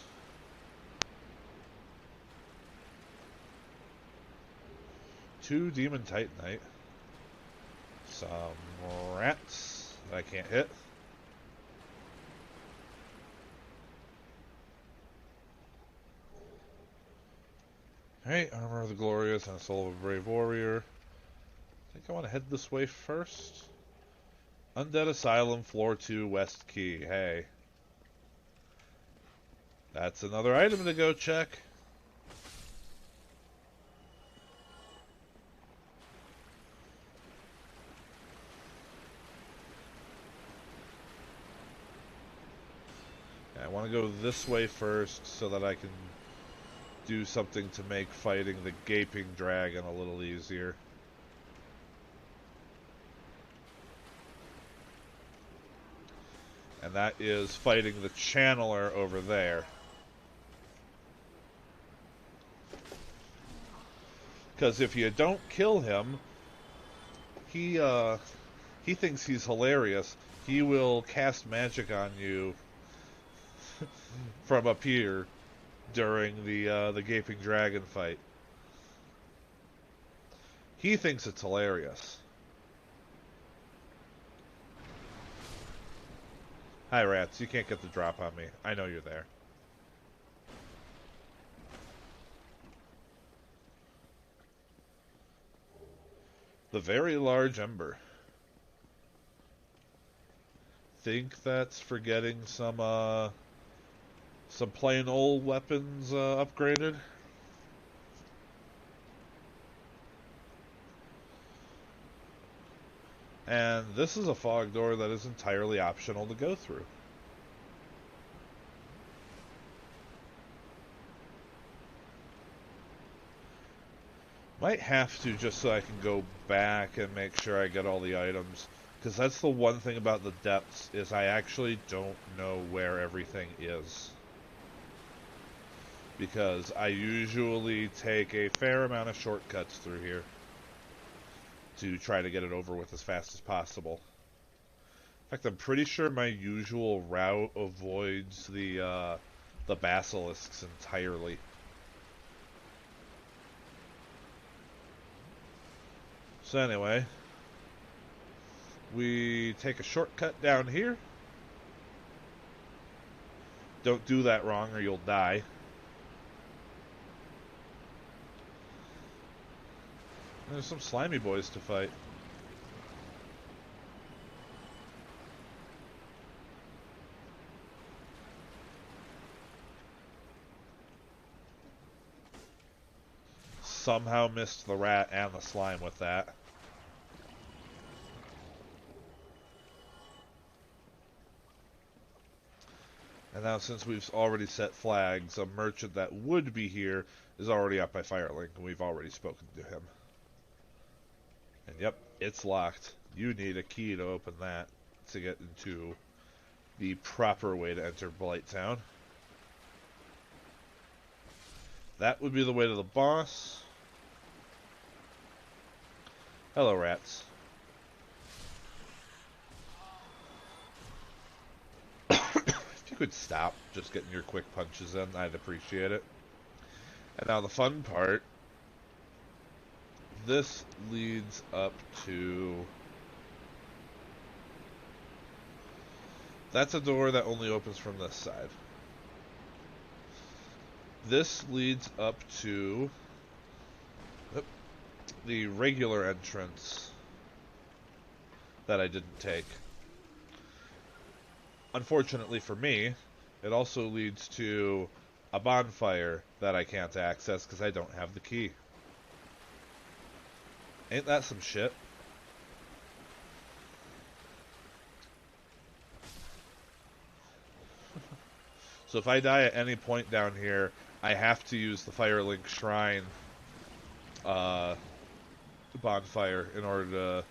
Two Demon Titanite. Some rats that I can't hit. Alright, Armor of the Glorious and a Soul of a Brave Warrior. I think I want to head this way first. Undead Asylum, Floor 2, West Key. Hey. That's another item to go check. I want to go this way first so that I can do something to make fighting the gaping dragon a little easier. And that is fighting the channeler over there. Because if you don't kill him, he thinks he's hilarious. He will cast magic on you from up here during the gaping dragon fight. He thinks it's hilarious. Hi, rats. You can't get the drop on me. I know you're there. The very large ember. Think that's for getting some plain old weapons upgraded. And this is a fog door that is entirely optional to go through. Might have to, just so I can go back and make sure I get all the items. Because that's the one thing about the depths, is I actually don't know where everything is. Because I usually take a fair amount of shortcuts through here to try to get it over with as fast as possible. In fact, I'm pretty sure my usual route avoids the basilisks entirely. So anyway, we take a shortcut down here. Don't do that wrong or you'll die. There's some slimy boys to fight. Somehow missed the rat and the slime with that. And now, since we've already set flags, a merchant that would be here is already up by Firelink, and we've already spoken to him. And yep, it's locked. You need a key to open that to get into the proper way to enter Blighttown. That would be the way to the boss. Hello, rats. If you could stop just getting your quick punches in, I'd appreciate it. And now the fun part. This leads up to... That's a door that only opens from this side. This leads up to the regular entrance that I didn't take. Unfortunately for me, it also leads to a bonfire that I can't access because I don't have the key. Ain't that some shit? So if I die at any point down here, I have to use the Firelink Shrine bonfire in order to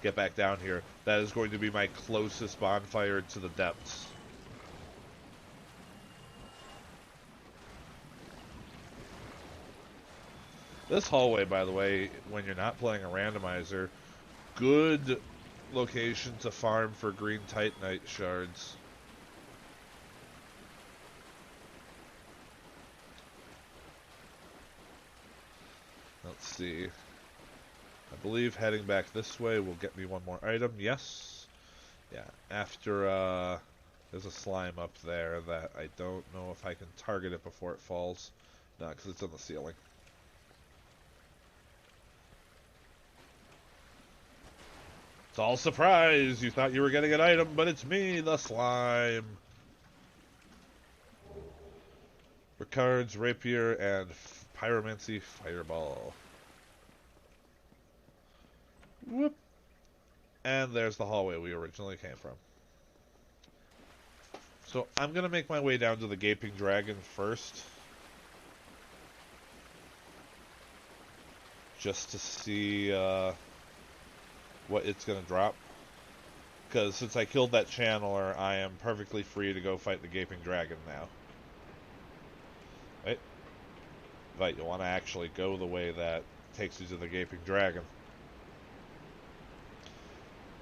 get back down here. That is going to be my closest bonfire to the depths. This hallway, by the way, when you're not playing a randomizer, good location to farm for green Titanite shards. Let's see. I believe heading back this way will get me one more item. Yes. Yeah. After, there's a slime up there that I don't know if I can target it before it falls. No, because it's on the ceiling. It's all surprise! You thought you were getting an item, but it's me, the slime! Ricard's Rapier and Pyromancy Fireball. Whoop! And there's the hallway we originally came from. So I'm going to make my way down to the Gaping Dragon first. Just to see what it's going to drop. Because since I killed that channeler, I am perfectly free to go fight the Gaping Dragon now. Wait. But you want to actually go the way that takes you to the Gaping Dragon.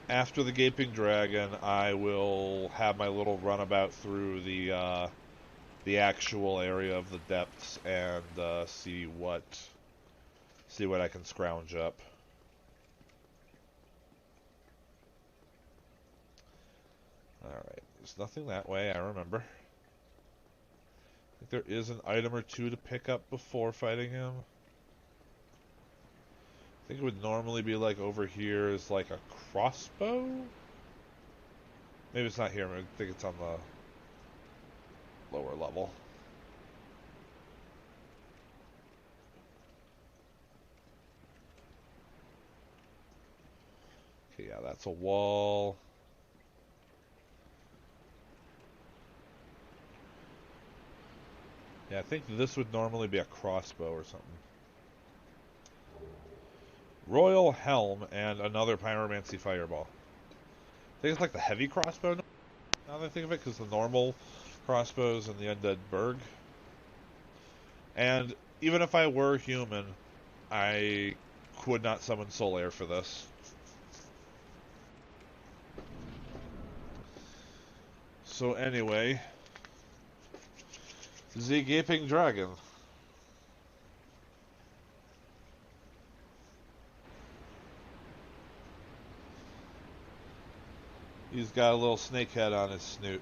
After the Gaping Dragon, I will have my little runabout through the actual area of the depths and see what I can scrounge up. Alright, there's nothing that way, I remember. I think there is an item or two to pick up before fighting him. think it would normally be like over here is like a crossbow? Maybe it's not here. I think it's on the lower level. Okay, yeah, that's a wall. Yeah, I think this would normally be a crossbow or something. Royal Helm and another Pyromancy Fireball. I think it's like the heavy crossbow now that I think of it, because the normal crossbows in the Undead Burg. And even if I were human, I could not summon Solaire for this. So anyway, the Gaping Dragon. He's got a little snake head on his snoot.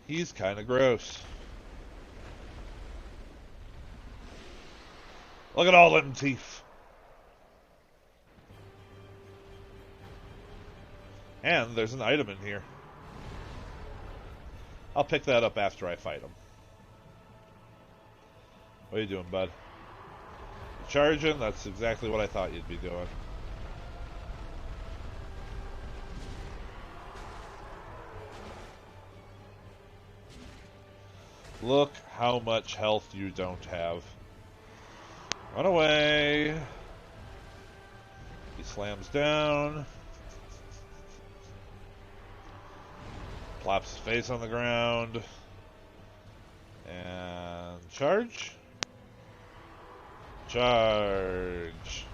He's kind of gross. Look at all them teeth. And there's an item in here. I'll pick that up after I fight him. What are you doing, bud? Charging? That's exactly what I thought you'd be doing. Look how much health you don't have. Run away. He slams down. Plops his face on the ground. And charge. Charge.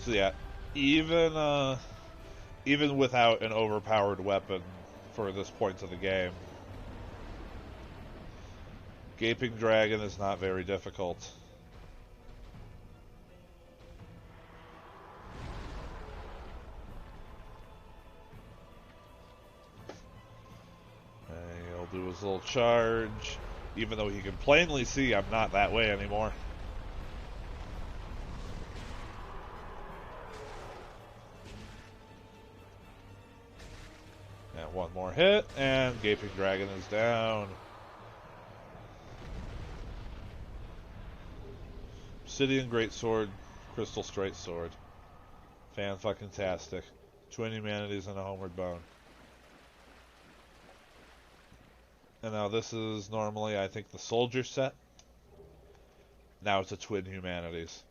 So yeah, even without an overpowered weapon for this point of the game, Gaping Dragon is not very difficult. And he'll do his little charge, even though he can plainly see I'm not that way anymore. And one more hit, and Gaping Dragon is down. Obsidian Greatsword, Crystal Straight Sword. Fan-fucking-tastic. Twin Humanities and a Homeward Bone. And now this is normally, I think, the Soldier set. Now it's a Twin Humanities.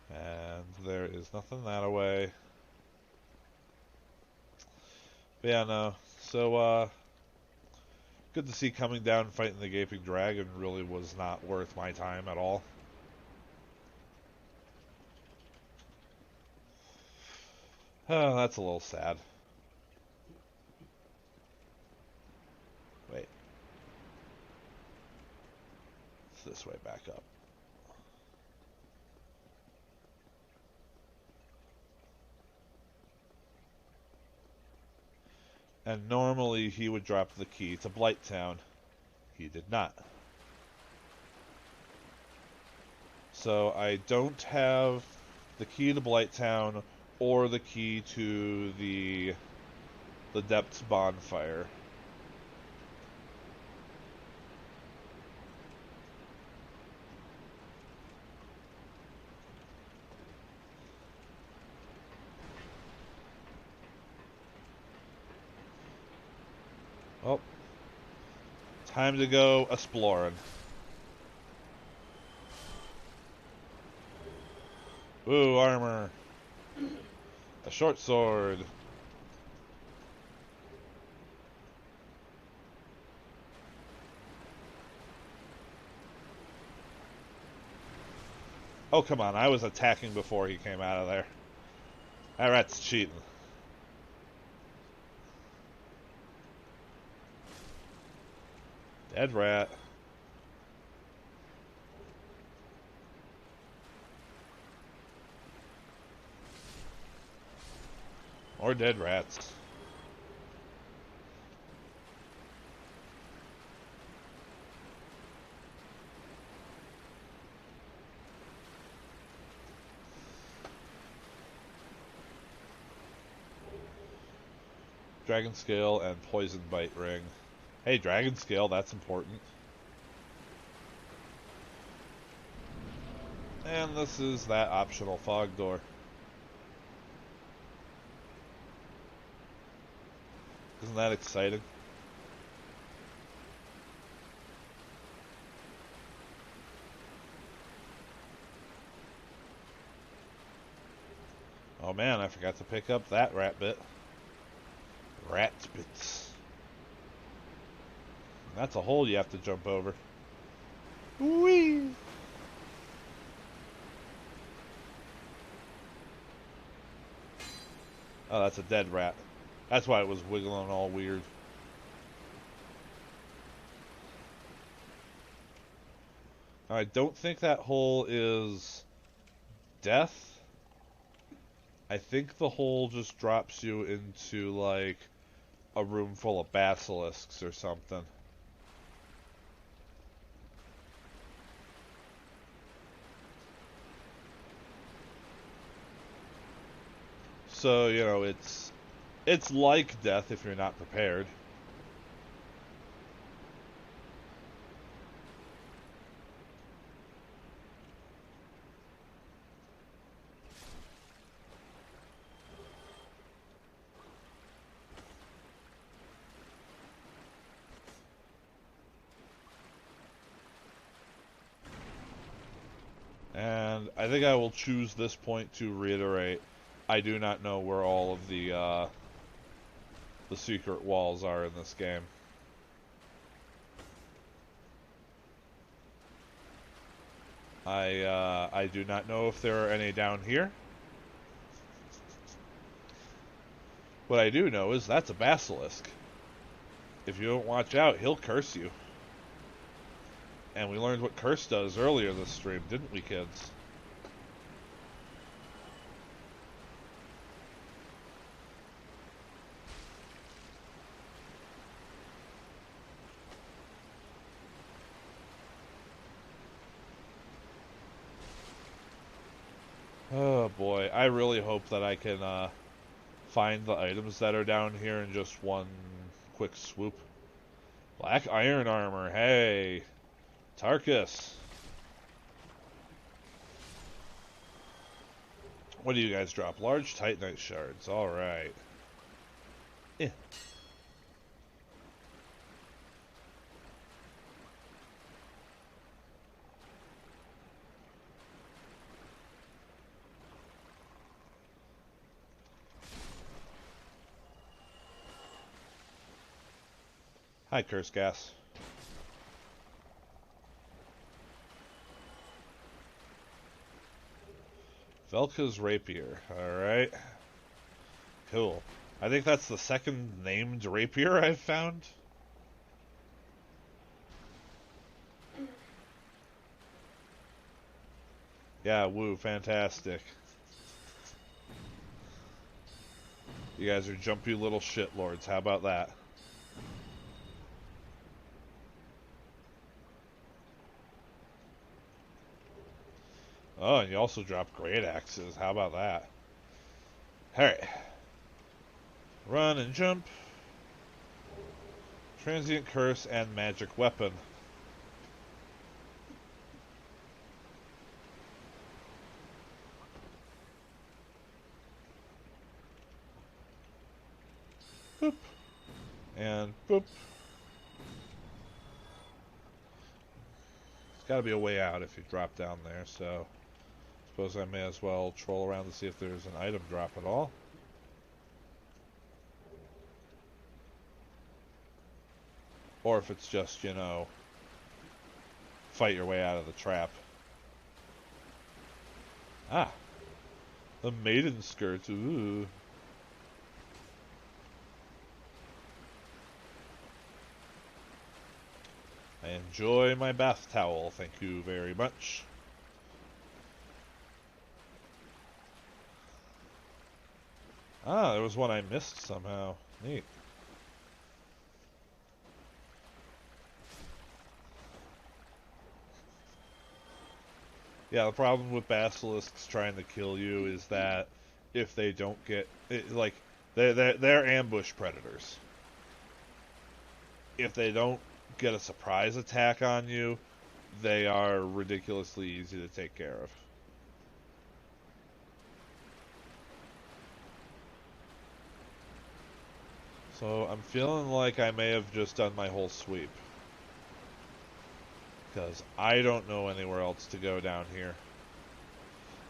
And there is nothing that away. But yeah, no. So, good to see coming down and fighting the Gaping Dragon really was not worth my time at all. Oh, that's a little sad. Wait. It's this way back up. And normally he would drop the key to Blighttown. He did not. So I don't have the key to Blighttown or the key to the Depths bonfire. Oh. Time to go exploring. Ooh, armor. A short sword. Oh, come on. I was attacking before he came out of there. That rat's cheating. Dead rat. Or dead rats. Dragon Scale and Poison Bite Ring. Hey, Dragon Scale, that's important. And this is that optional fog door. Isn't that exciting? Oh man, I forgot to pick up that rat bit. Rat bits. That's a hole you have to jump over. Whee! Oh, that's a dead rat. That's why it was wiggling all weird. I don't think that hole is death. I think the hole just drops you into, like, a room full of basilisks or something. So, you know, it's like death if you're not prepared. And I think I will choose this point to reiterate, I do not know where all of the secret walls are in this game. I do not know if there are any down here. What I do know is that's a basilisk. If you don't watch out, he'll curse you. And we learned what curse does earlier this stream, didn't we, kids? Oh boy, I really hope that I can find the items that are down here in just one quick swoop. Black iron armor, hey! Tarkus! What do you guys drop? Large titanite shards, alright. Eh. Hi, Curse Gas. Velka's Rapier, alright. Cool. I think that's the second named rapier I've found. Yeah, woo, fantastic. You guys are jumpy little shitlords, how about that? Oh, and you also drop great axes, how about that? Alright. Run and jump. Transient curse and magic weapon. Boop. And boop. There's gotta be a way out if you drop down there, so suppose I may as well troll around to see if there's an item drop at all. Or if it's just, you know, fight your way out of the trap. Ah, the maiden skirt. Ooh. I enjoy my bath towel, thank you very much. Ah, there was one I missed somehow. Neat. Yeah, the problem with basilisks trying to kill you is that if they don't get like they're ambush predators. If they don't get a surprise attack on you, they are ridiculously easy to take care of. So I'm feeling like I may have just done my whole sweep. Because I don't know anywhere else to go down here.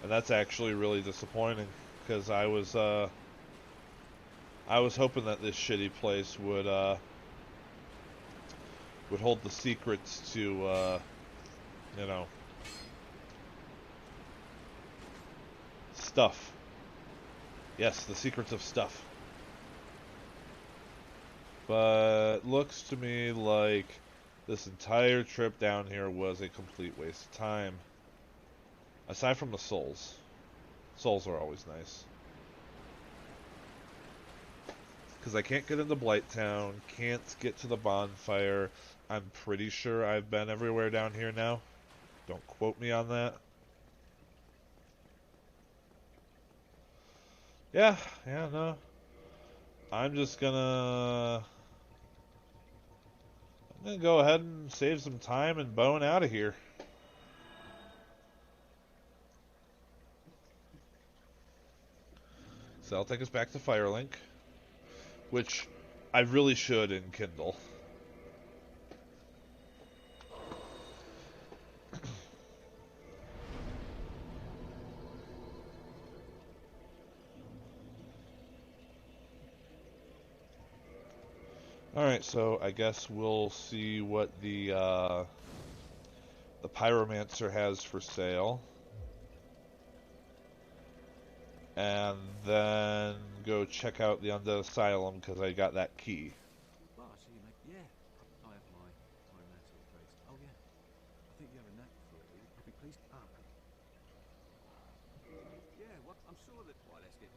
And that's actually really disappointing. Because I was hoping that this shitty place would hold the secrets to, you know, stuff. Yes, the secrets of stuff. But looks to me like this entire trip down here was a complete waste of time. Aside from the souls. Souls are always nice. Because I can't get into Blighttown, can't get to the bonfire. I'm pretty sure I've been everywhere down here now. Don't quote me on that. Yeah, no. I'm just gonna... I'm gonna go ahead and save some time and bone out of here. So that'll take us back to Firelink, which I really should in Kindle. Alright, so I guess we'll see what the Pyromancer has for sale. And then go check out the Undead Asylum because I got that key.
Well, I see you make. Yeah, I have my man sort of trades. Oh yeah, I think you have a knack for it. You'll be pleased. Ah, yeah. Well, I'm sure that. Why, let's get.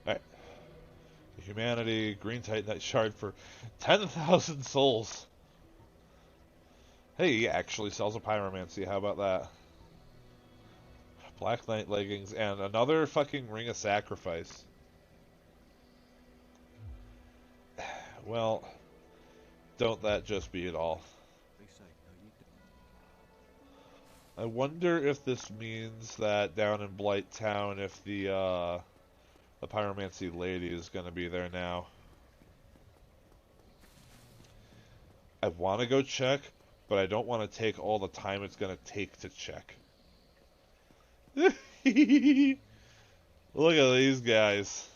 Alright. Humanity, Green Titanite Shard for 10,000 souls. Hey, he actually sells a Pyromancy. How about that? Black Knight leggings and another fucking Ring of Sacrifice. Well, don't that just be it all?
Be safe. No, you
I wonder if this means that down in Blighttown, if the Pyromancy lady is going to be there now. I want to go check, but I don't want to take all the time it's going to take to check. Look at these guys.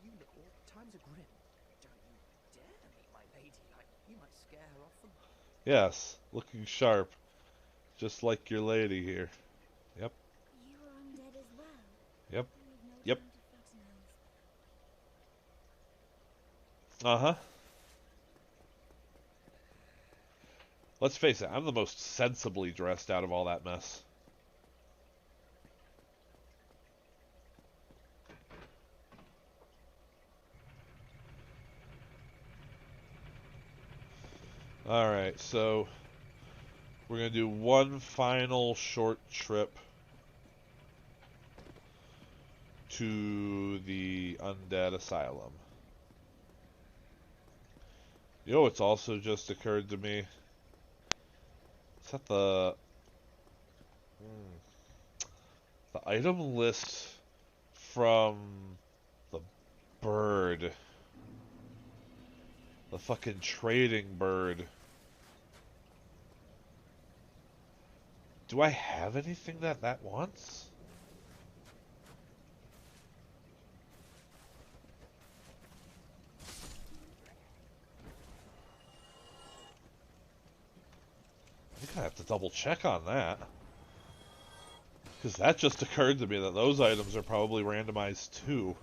You look all. Times are grim. Don't you dare meet my lady. Like you might scare her off them.
Yes, looking sharp. Just like your lady here. Yep.
You are undead as well.
Yep.
We've no
Yep.
time to fraternize.
Uh-huh. Let's face it, I'm the most sensibly dressed out of all that mess. Alright, so we're going to do one final short trip to the Undead Asylum. You know what's also just occurred to me? Is that the item list from the bird. The fucking trading bird. Do I have anything that wants? I think I have to double check on that. Because that just occurred to me that those items are probably randomized too.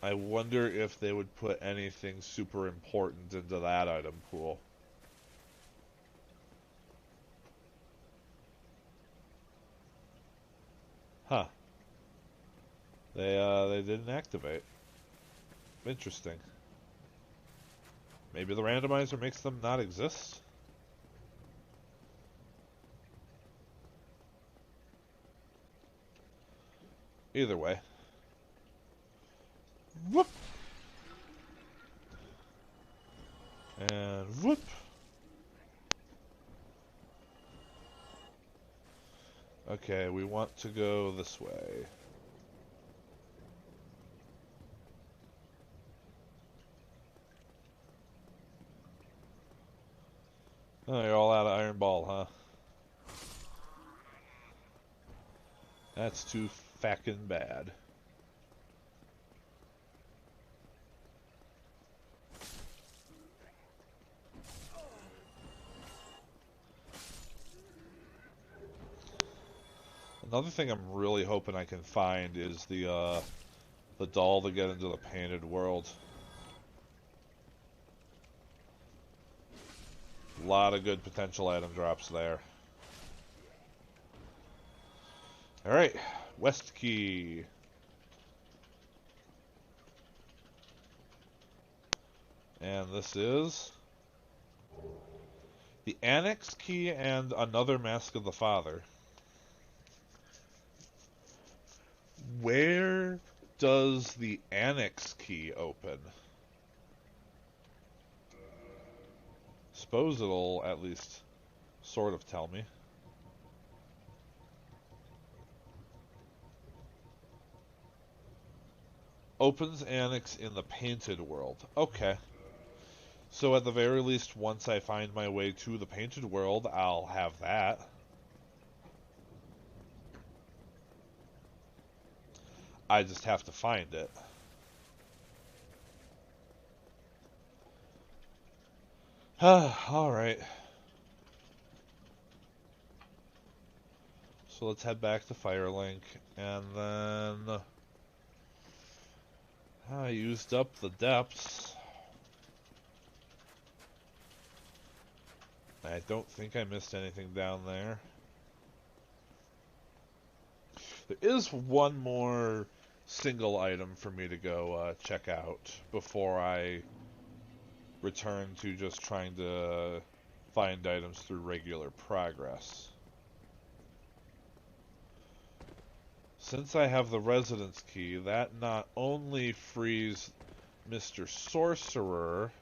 I wonder if they would put anything super important into that item pool. Huh. They didn't activate. Interesting. Maybe the randomizer makes them not exist? Either way. Whoop! And whoop! Okay, we want to go this way. Oh, you're all out of Iron Ball, huh? That's too fackin' bad. Another thing I'm really hoping I can find is the doll to get into the painted world. A lot of good potential item drops there. Alright, West Key. And this is the Annex Key and another Mask of the Father. Where does the Annex Key open? Suppose it'll at least sort of tell me. Opens Annex in the Painted World. Okay. So at the very least, once I find my way to the Painted World, I'll have that. I just have to find it. Alright. So let's head back to Firelink, and then I used up the depths. I don't think I missed anything down there. There is one more single item for me to go check out before I return to just trying to find items through regular progress. Since I have the residence key, that not only frees Mr. Sorcerer,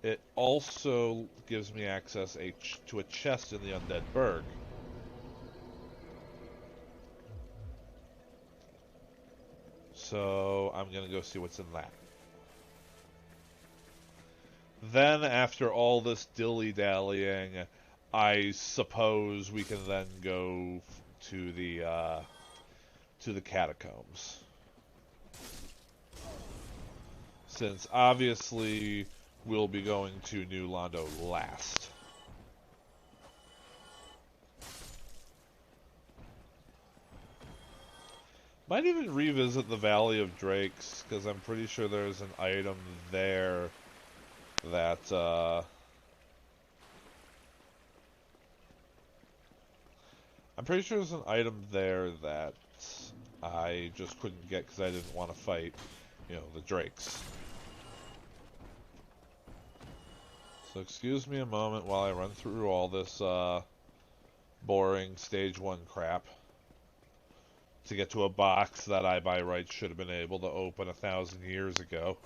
it also gives me access to a chest in the Undead Burg. So I'm going to go see what's in that. Then, after all this dilly-dallying, I suppose we can then go to the catacombs. Since obviously we'll be going to New Londo last. Might even revisit the Valley of Drakes, because I'm pretty sure there's an item there that, I'm pretty sure there's an item there that I just couldn't get because I didn't want to fight, you know, the Drakes. So excuse me a moment while I run through all this, boring Stage 1 crap to get to a box that I by rights should have been able to open 1,000 years ago.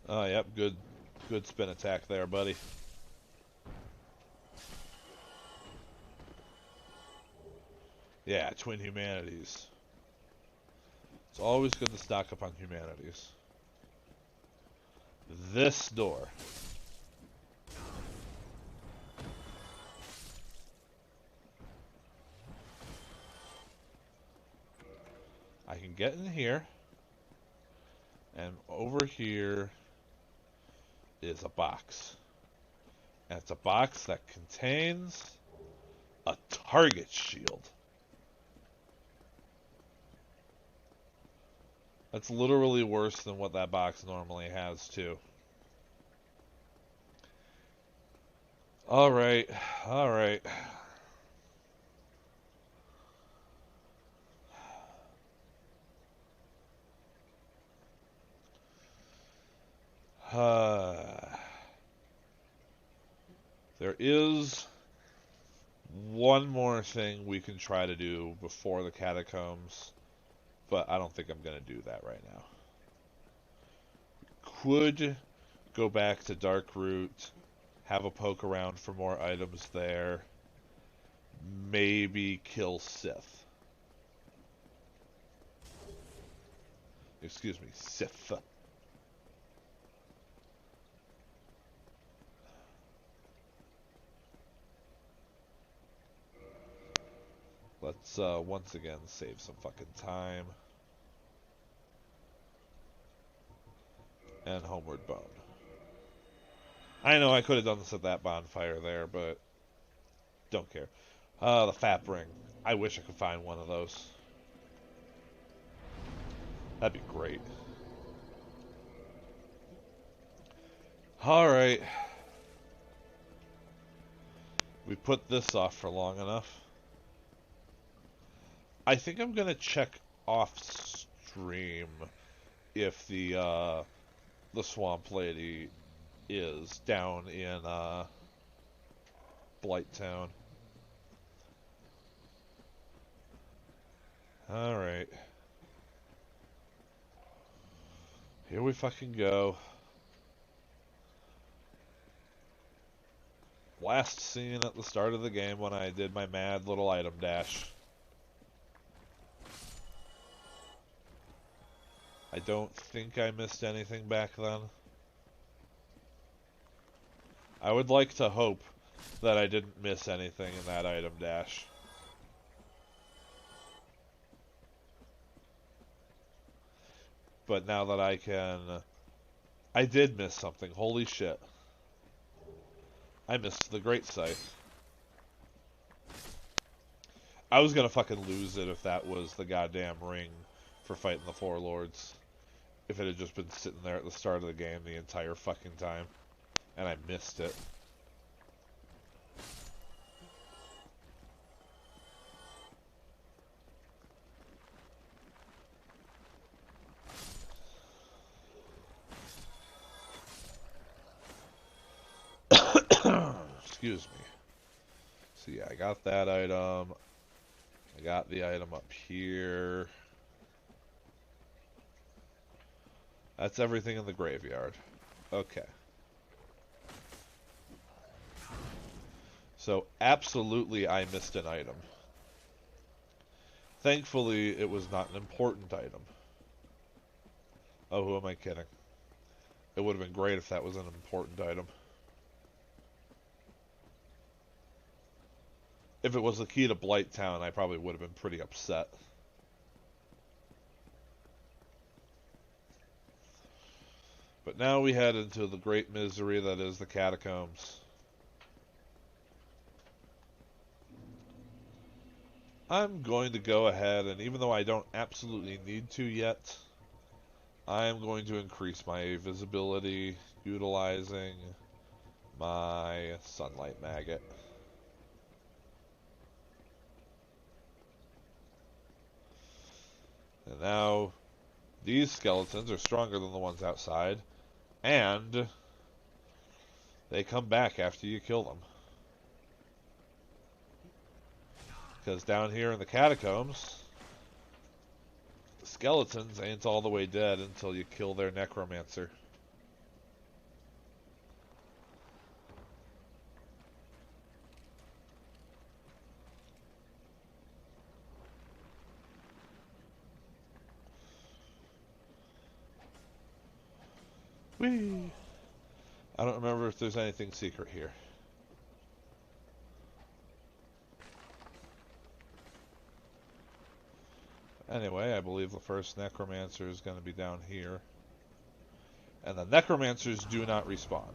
Oh, yep, good spin attack there, buddy. Yeah, twin humanities. It's always good to stock up on humanities. This door. I can get in here. And over here is a box. And it's a box that contains a target shield. That's literally worse than what that box normally has, too. Alright, alright. There is one more thing we can try to do before the catacombs, but I don't think I'm going to do that right now. Could go back to Darkroot, have a poke around for more items there, maybe kill Sith. Excuse me, Sith. Let's once again save some fucking time. And Homeward Bone. I know I could have done this at that bonfire there, but don't care. The Fap Ring. I wish I could find one of those. That'd be great. Alright. We put this off for long enough. I think I'm gonna check off stream if the Swamp Lady is down in Blighttown. Alright. Here we fucking go. Last scene at the start of the game when I did my mad little item dash. I don't think I missed anything back then. I would like to hope that I didn't miss anything in that item dash. But now that I can... I did miss something. Holy shit. I missed the Great Scythe. I was gonna fucking lose it if that was the goddamn ring for fighting the Four Lords. If it had just been sitting there at the start of the game the entire fucking time. And I missed it. Excuse me. So yeah, I got that item. I got the item up here. That's everything in the graveyard. Okay. So absolutely I missed an item. Thankfully it was not an important item. Oh, who am I kidding? It would have been great if that was an important item. If it was the key to Blighttown, I probably would have been pretty upset. But now we head into the great misery that is the catacombs. I'm going to go ahead, and even though I don't absolutely need to yet, I am going to increase my visibility utilizing my Sunlight Maggot. And now, these skeletons are stronger than the ones outside, and they come back after you kill them. Because down here in the catacombs, the skeletons ain't all the way dead until you kill their necromancer. Whee! I don't remember if there's anything secret here. Anyway, I believe the first necromancer is going to be down here. And the necromancers do not respawn.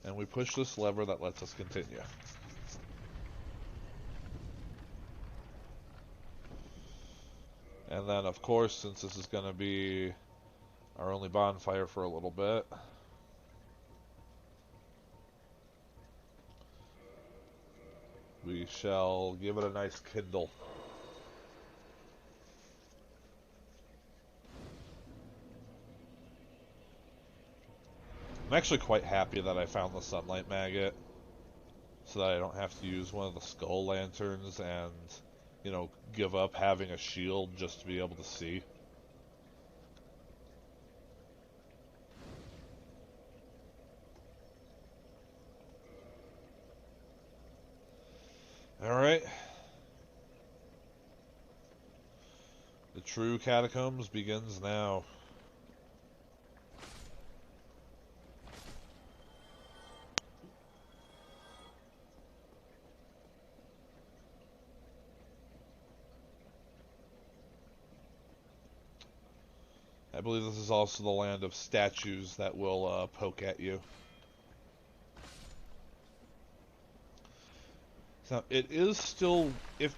And we push this lever that lets us continue. And then, of course, since this is going to be our only bonfire for a little bit, we shall give it a nice kindle. I'm actually quite happy that I found the sunlight maggot, so that I don't have to use one of the skull lanterns and, you know, give up having a shield just to be able to see. Alright. The true catacombs begins now. I believe this is also the land of statues that will poke at you. Now, it is still, if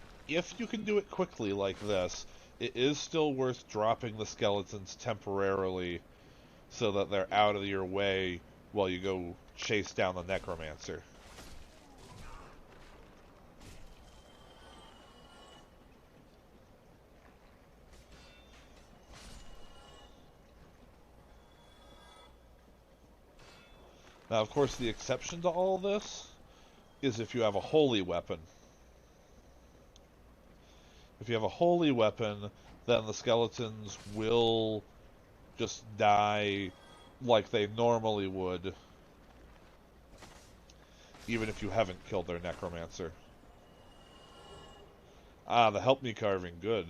you can do it quickly like this, it is still worth dropping the skeletons temporarily so that they're out of your way while you go chase down the necromancer. Now, of course, the exception to all this is if you have a holy weapon. If you have a holy weapon, then the skeletons will just die like they normally would, even if you haven't killed their necromancer. Ah, the help me carving, good.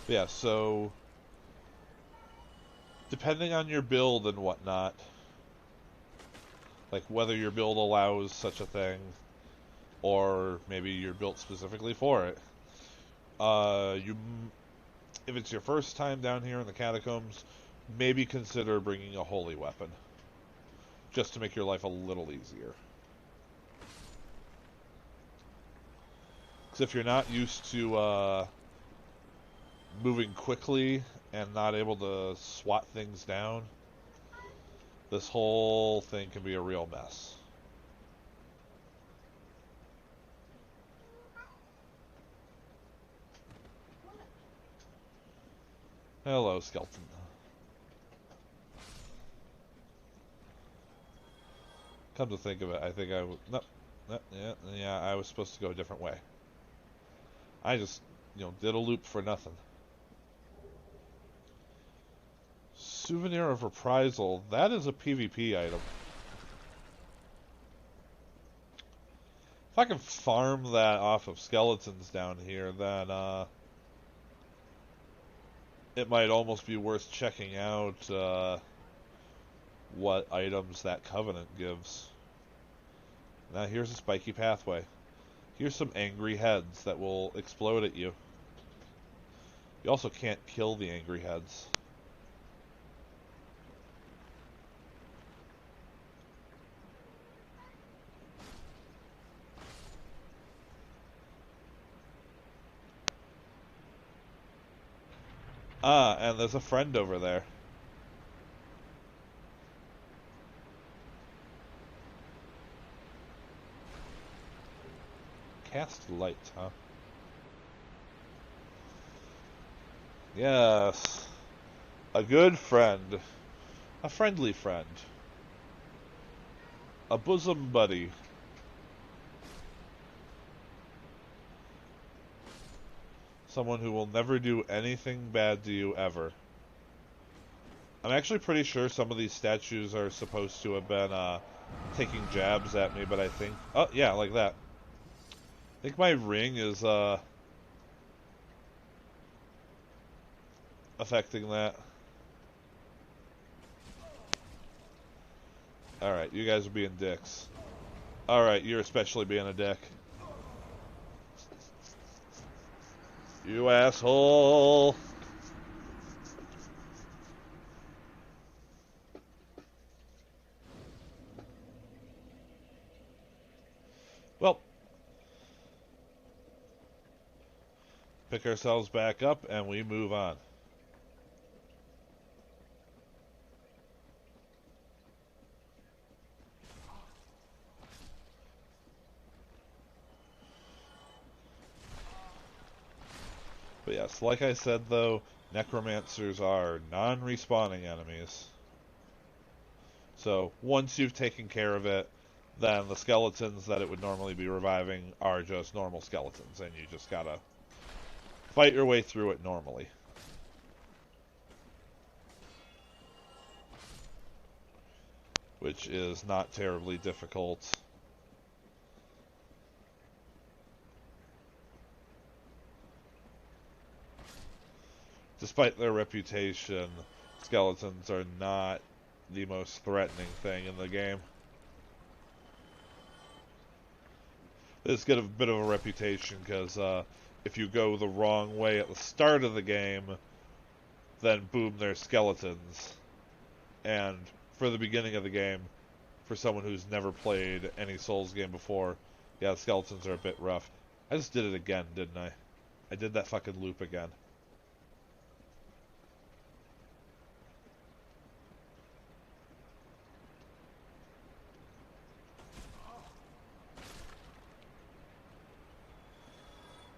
Yeah, so depending on your build and whatnot, like whether your build allows such a thing, or maybe you're built specifically for it, if it's your first time down here in the catacombs, maybe consider bringing a holy weapon, just to make your life a little easier. Because if you're not used to moving quickly and not able to swat things down, this whole thing can be a real mess. Hello, skeleton. Come to think of it, I think I would... Nope. Yeah, I was supposed to go a different way. I just, did a loop for nothing. Souvenir of Reprisal. That is a PvP item. If I can farm that off of skeletons down here, then, it might almost be worth checking out, what items that Covenant gives. Now here's a spiky pathway. Here's some angry heads that will explode at you. You also can't kill the angry heads. Ah, and there's a friend over there. Cast light, huh? Yes. A good friend. A friendly friend. A bosom buddy. Someone who will never do anything bad to you ever. I'm actually pretty sure some of these statues are supposed to have been taking jabs at me, but I think... Oh, yeah, like that. I think my ring is affecting that. Alright, you guys are being dicks. Alright, you're especially being a dick. You asshole! Well, pick ourselves back up and we move on. But yes, like I said though, necromancers are non-respawning enemies. So once you've taken care of it, then the skeletons that it would normally be reviving are just normal skeletons, and you just gotta fight your way through it normally. Which is not terribly difficult. Despite their reputation, skeletons are not the most threatening thing in the game. They just get a bit of a reputation because if you go the wrong way at the start of the game, then boom, they're skeletons. And for the beginning of the game, for someone who's never played any Souls game before, yeah, the skeletons are a bit rough. I just did it again, didn't I? I did that fucking loop again.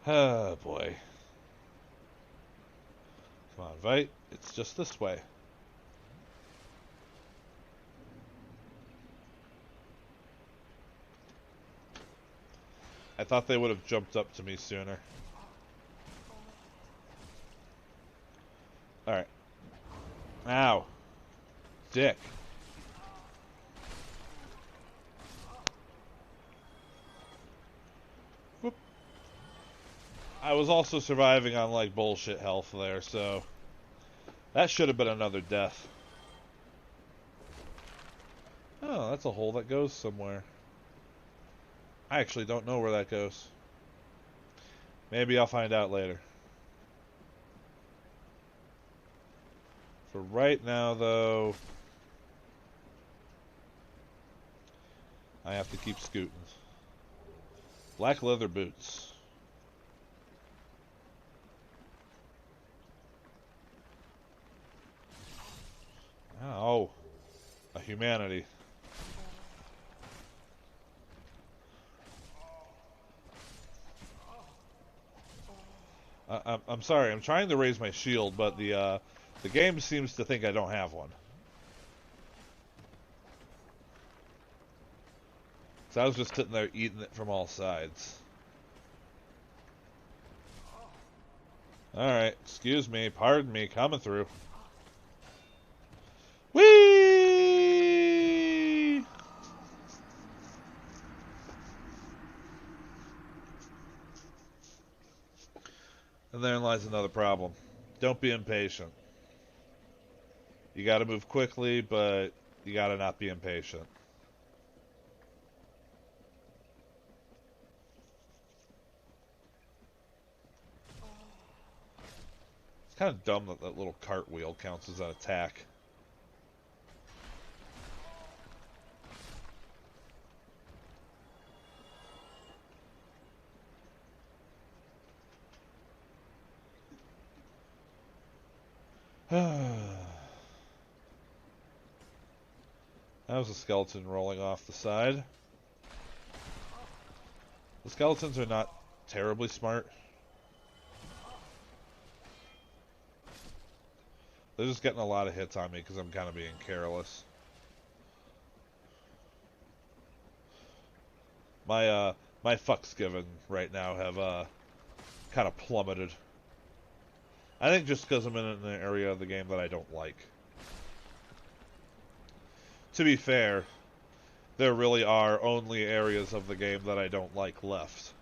Oh, boy. Come on, Vite. It's just this way. I thought they would have jumped up to me sooner. Alright. Ow. Dick. Whoop. I was also surviving on, like, bullshit health there, so... That should have been another death. Oh, that's a hole that goes somewhere. I actually don't know where that goes. Maybe I'll find out later. For right now, though, I have to keep scooting. Black leather boots. Oh, a humanity. I'm sorry, I'm trying to raise my shield, but the game seems to think I don't have one. So I was just sitting there eating it from all sides. Alright, excuse me, pardon me, coming through. Whee! And therein lies another problem. Don't be impatient. You gotta move quickly, but you gotta not be impatient. It's kind of dumb that that little cartwheel counts as an attack. That was a skeleton rolling off the side. The skeletons are not terribly smart. They're just getting a lot of hits on me because I'm kind of being careless. My fucks given right now have kind of plummeted. I think just because I'm in an area of the game that I don't like. to be fair, there really are only areas of the game that I don't like left.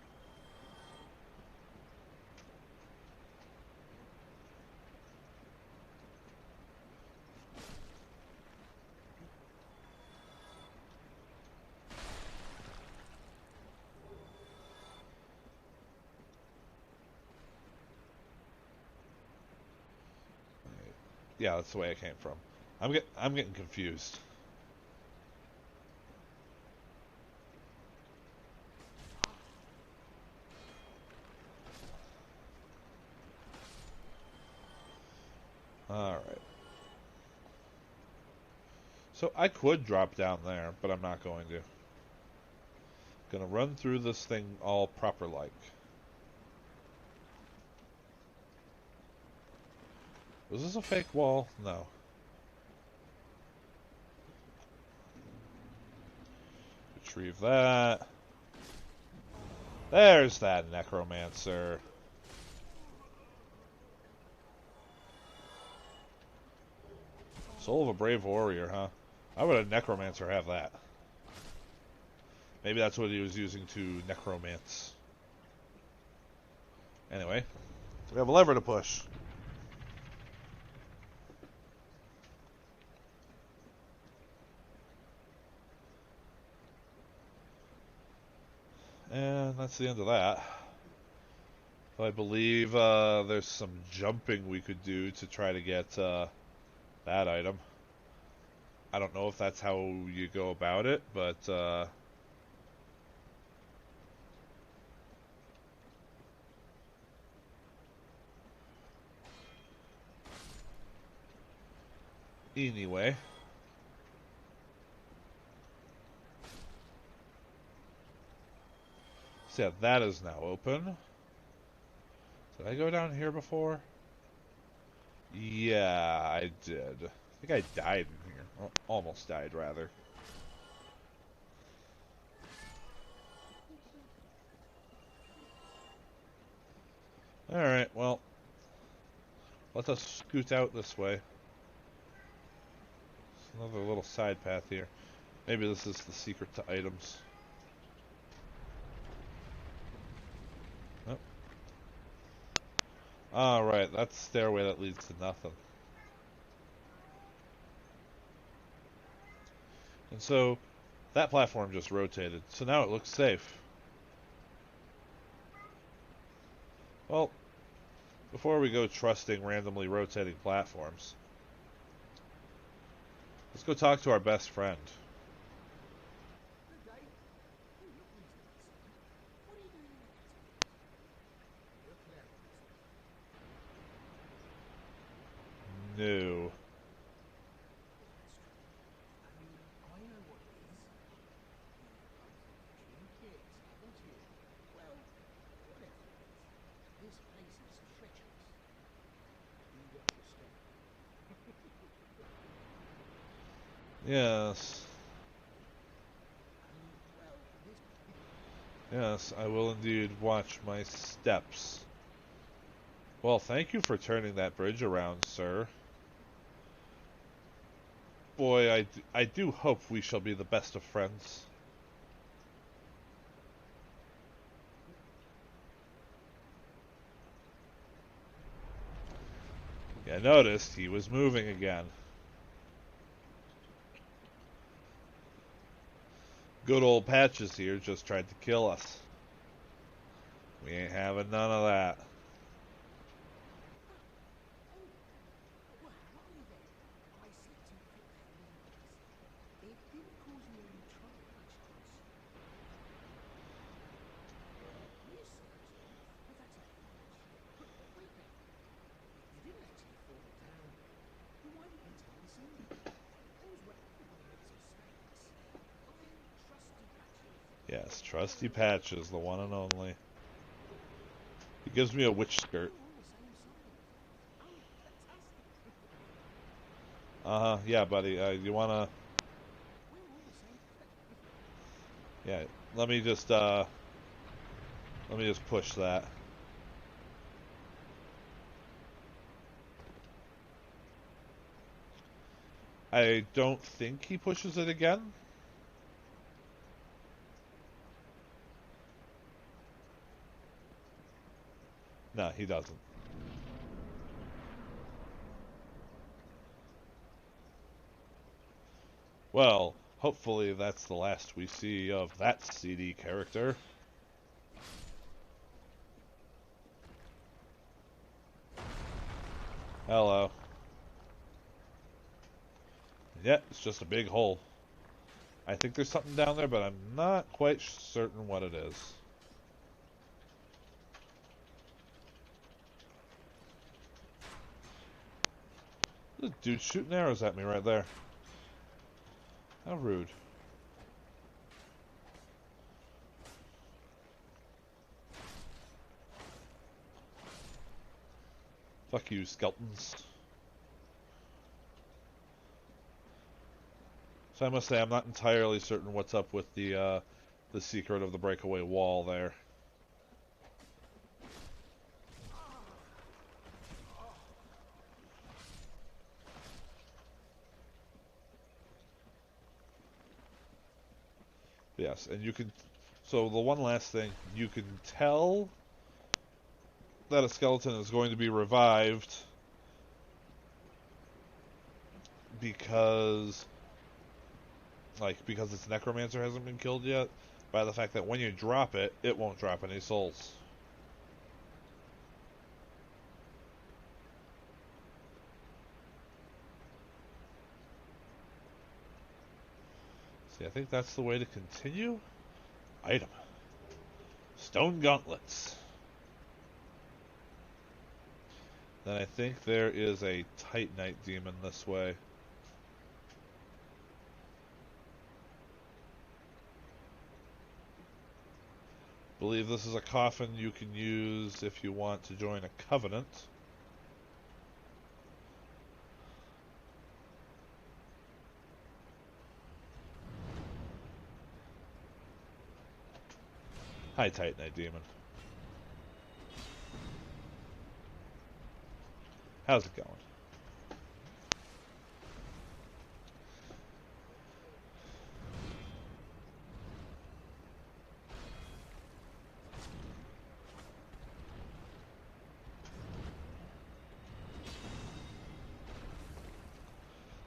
Yeah, that's the way I came from. I'm getting confused. Alright. So I could drop down there, but I'm not going to. Gonna run through this thing all proper like. Was this a fake wall? No. Retrieve that. There's that necromancer. Soul of a brave warrior, huh? Why would a necromancer have that? Maybe that's what he was using to necromance. Anyway, we have a lever to push. And that's the end of that. So I believe there's some jumping we could do to try to get that item. I don't know if that's how you go about it, but anyway. So yeah, that is now open. Did I go down here before? Yeah, I did. I think I died in here. Well, almost died, rather. Alright, well. Let us scoot out this way. There's another little side path here. Maybe this is the secret to items. Nope. Alright, that's the stairway that leads to nothing. And so, that platform just rotated, so now it looks safe. Well, before we go trusting randomly rotating platforms, let's go talk to our best friend.
Good day. Oh, look who's there, son. What are you doing in the catacombs? You're clever,
No.
that's true. I know what it is. You both cute kids, haven't you? Well, whatever it is, this place is treacherous. You watch your step.
Yes.
Well, this...
Yes, I will indeed watch my steps. Well, thank you for turning that bridge around, sir. Boy, I do hope we shall be the best of friends. Yeah, I noticed he was moving again. Good old Patches here just tried to kill us. We ain't having none of that.
Well, how are you there? I slipped and picked that lever. It didn't cause you any trouble, perchance? We're certain that that's a fudge. But wait now. You didn't actually fall down. Then why didn't you tell me sooner? All's well, everybody makes mistakes. Okay, trusty Patches.
Yes, trusty Patches, the one and only. He gives me a witch skirt.
You're on the same side. Oh, fantastic.
Yeah, buddy. You wanna?
We're all the same.
Yeah. Let me just push that. I don't think he pushes it again. No, he doesn't. Well, hopefully that's the last we see of that CD character. Hello. Yeah, it's just a big hole. I think there's something down there, but I'm not quite certain what it is. This dude's shooting arrows at me right there. How rude. Fuck you, skeletons. So I must say, I'm not entirely certain what's up with the secret of the breakaway wall there. Yes, and you can... So the one last thing, you can tell that a skeleton is going to be revived because... because its necromancer hasn't been killed yet, by the fact that when you drop it, it won't drop any souls. See, I think that's the way to continue. Item. Stone gauntlets. Then I think there is a Titanite demon this way. Believe this is a coffin you can use if you want to join a covenant. Hi, Titanite demon. How's it going?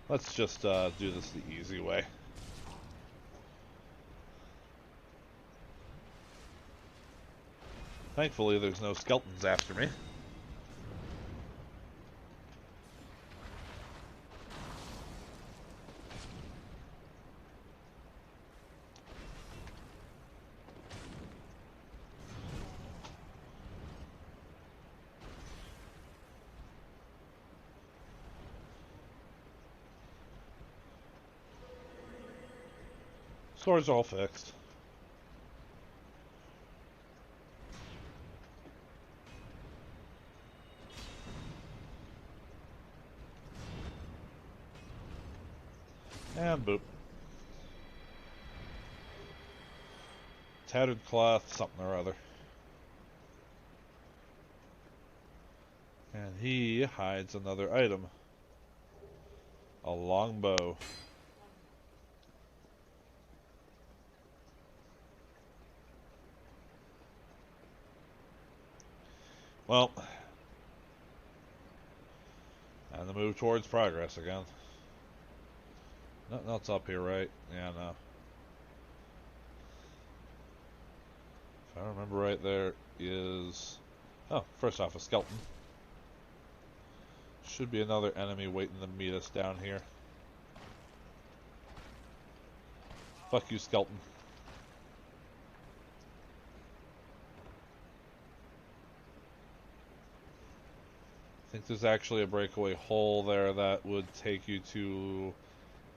Let's just do this the easy way. Thankfully, there's no skeletons after me. Score's all fixed. And boop. Tattered cloth, something or other. And he hides another item. A longbow. Well, and the move towards progress again. Nothing else up here, right? Yeah, no. If I remember right, there is... Oh, first off, a skeleton. Should be another enemy waiting to meet us down here. Fuck you, skeleton. I think there's actually a breakaway hole there that would take you to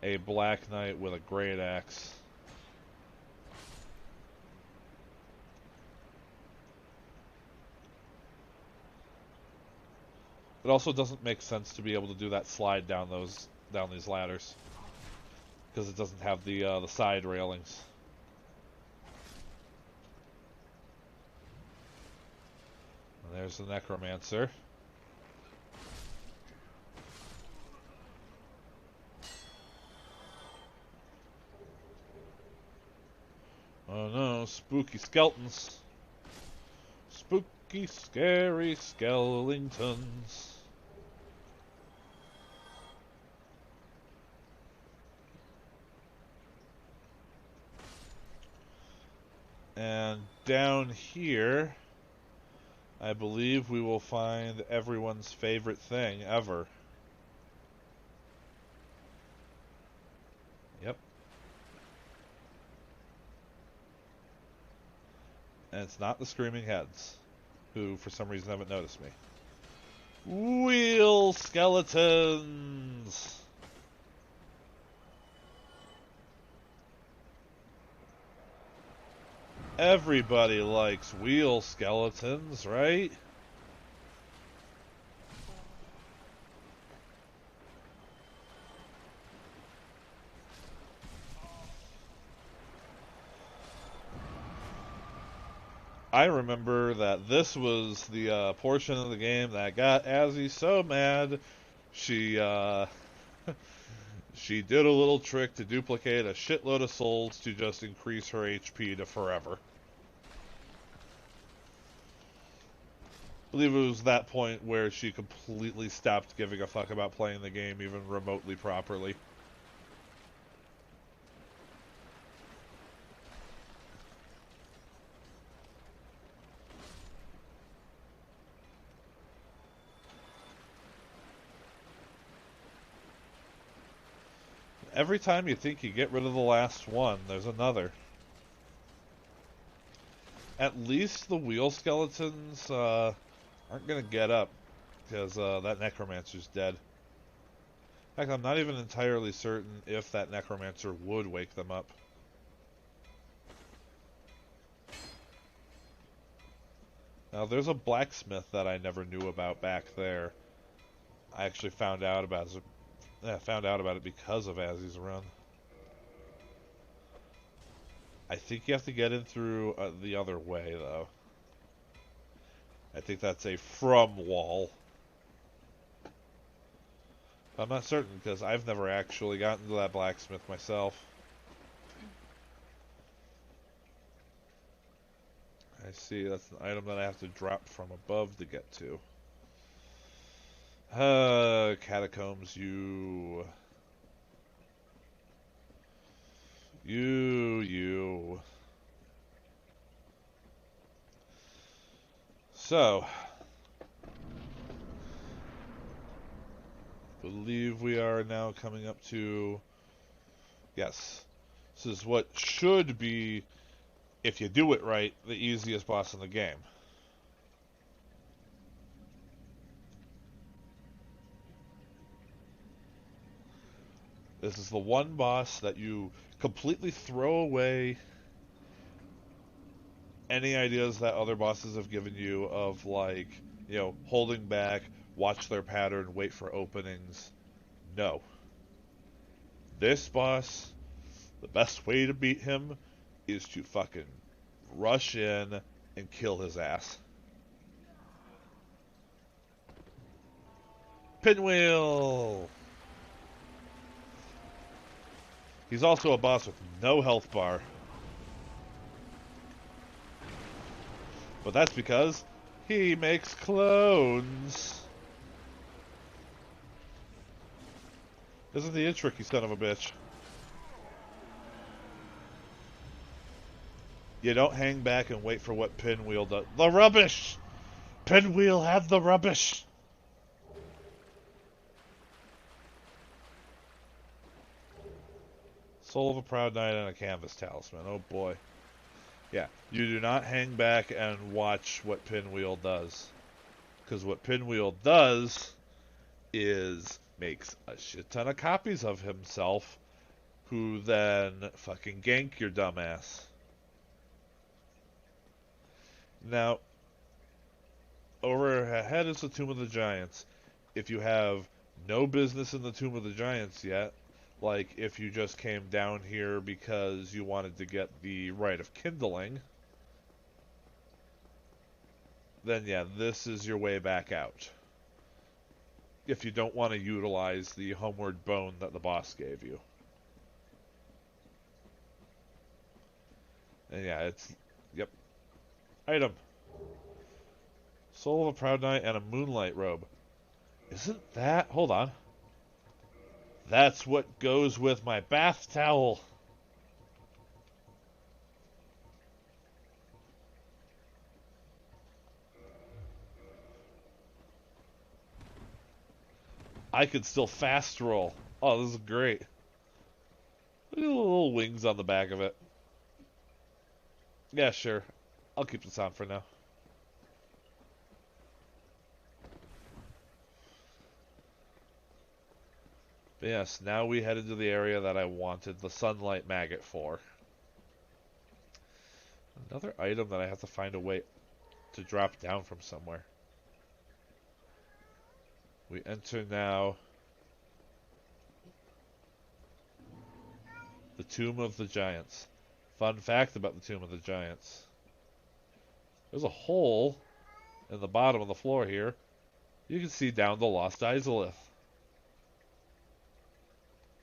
a black knight with a great axe. It also doesn't make sense to be able to do that slide down these ladders because it doesn't have the side railings. And there's the necromancer. spooky skeletons. Spooky, scary skeletons. And down here, I believe we will find everyone's favorite thing ever. Yep. And it's not the Screaming Heads, who for some reason haven't noticed me. Wheel skeletons! Everybody likes wheel skeletons, right? I remember that this was the portion of the game that got Azzy so mad, she she did a little trick to duplicate a shitload of souls to just increase her HP to forever. I believe it was that point where she completely stopped giving a fuck about playing the game even remotely properly. Every time you think you get rid of the last one, there's another. At least the wheel skeletons aren't going to get up, because that necromancer's dead. In fact, I'm not even entirely certain if that necromancer would wake them up. Now, there's a blacksmith that I never knew about back there. I actually found out about it because of Azzy's run. I think you have to get in through the other way, though. I think that's a from wall. I'm not certain, because I've never actually gotten to that blacksmith myself. I see, that's an item that I have to drop from above to get to. Catacombs, you. So, believe we are now coming up to, yes, this is what should be, if you do it right, the easiest boss in the game. This is the one boss that you completely throw away any ideas that other bosses have given you of, like, you know, holding back, watch their pattern, wait for openings. No. This boss, the best way to beat him is to fucking rush in and kill his ass. Pinwheel! He's also a boss with no health bar. But that's because he makes clones. Isn't he a tricky son of a bitch? You don't hang back and wait for what Pinwheel does. The rubbish! Pinwheel had the rubbish! Soul of a Proud Knight and a Canvas Talisman. Oh boy. Yeah, you do not hang back and watch what Pinwheel does. Because what Pinwheel does is makes a shit ton of copies of himself, who then fucking gank your dumbass. Now, over ahead is the Tomb of the Giants. If you have no business in the Tomb of the Giants yet, like if you just came down here because you wanted to get the Rite of Kindling, then yeah, this is your way back out. If you don't want to utilize the homeward bone that the boss gave you. And yeah, Item. Soul of a Proud Knight and a Moonlight Robe. Isn't that... Hold on. That's what goes with my bath towel. I could still fast roll. Oh, this is great. Look at the little wings on the back of it. Yeah, sure. I'll keep this on for now. But yes, now we head into the area that I wanted the sunlight maggot for. Another item that I have to find a way to drop down from somewhere. We enter now the Tomb of the Giants. Fun fact about the Tomb of the Giants. There's a hole in the bottom of the floor here. You can see down the Lost Izalith.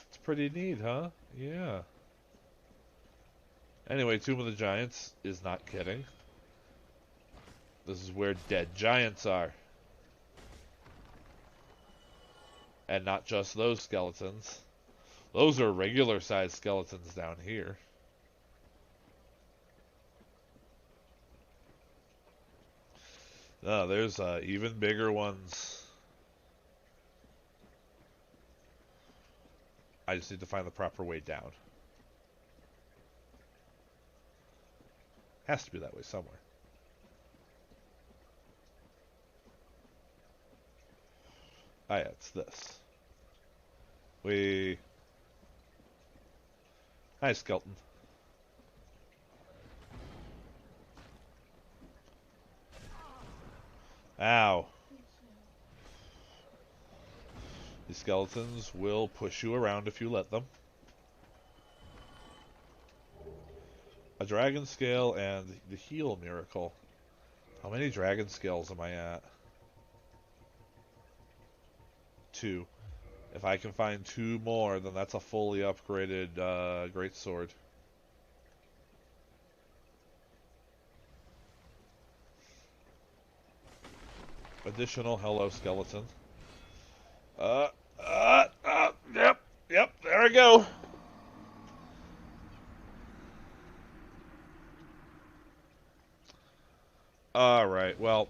It's pretty neat, huh? Yeah. Anyway, Tomb of the Giants is not kidding. This is where dead giants are. And not just those skeletons. Those are regular sized skeletons down here. There's even bigger ones. I just need to find the proper way down. Has to be that way somewhere. Ah, yeah, it's this. Hi, skeleton. Ow. These skeletons will push you around if you let them. A dragon scale and the heal miracle. How many dragon scales am I at? 2. If I can find 2 more, then that's a fully upgraded greatsword. Additional hello skeleton. Yep, there I go. Alright, well,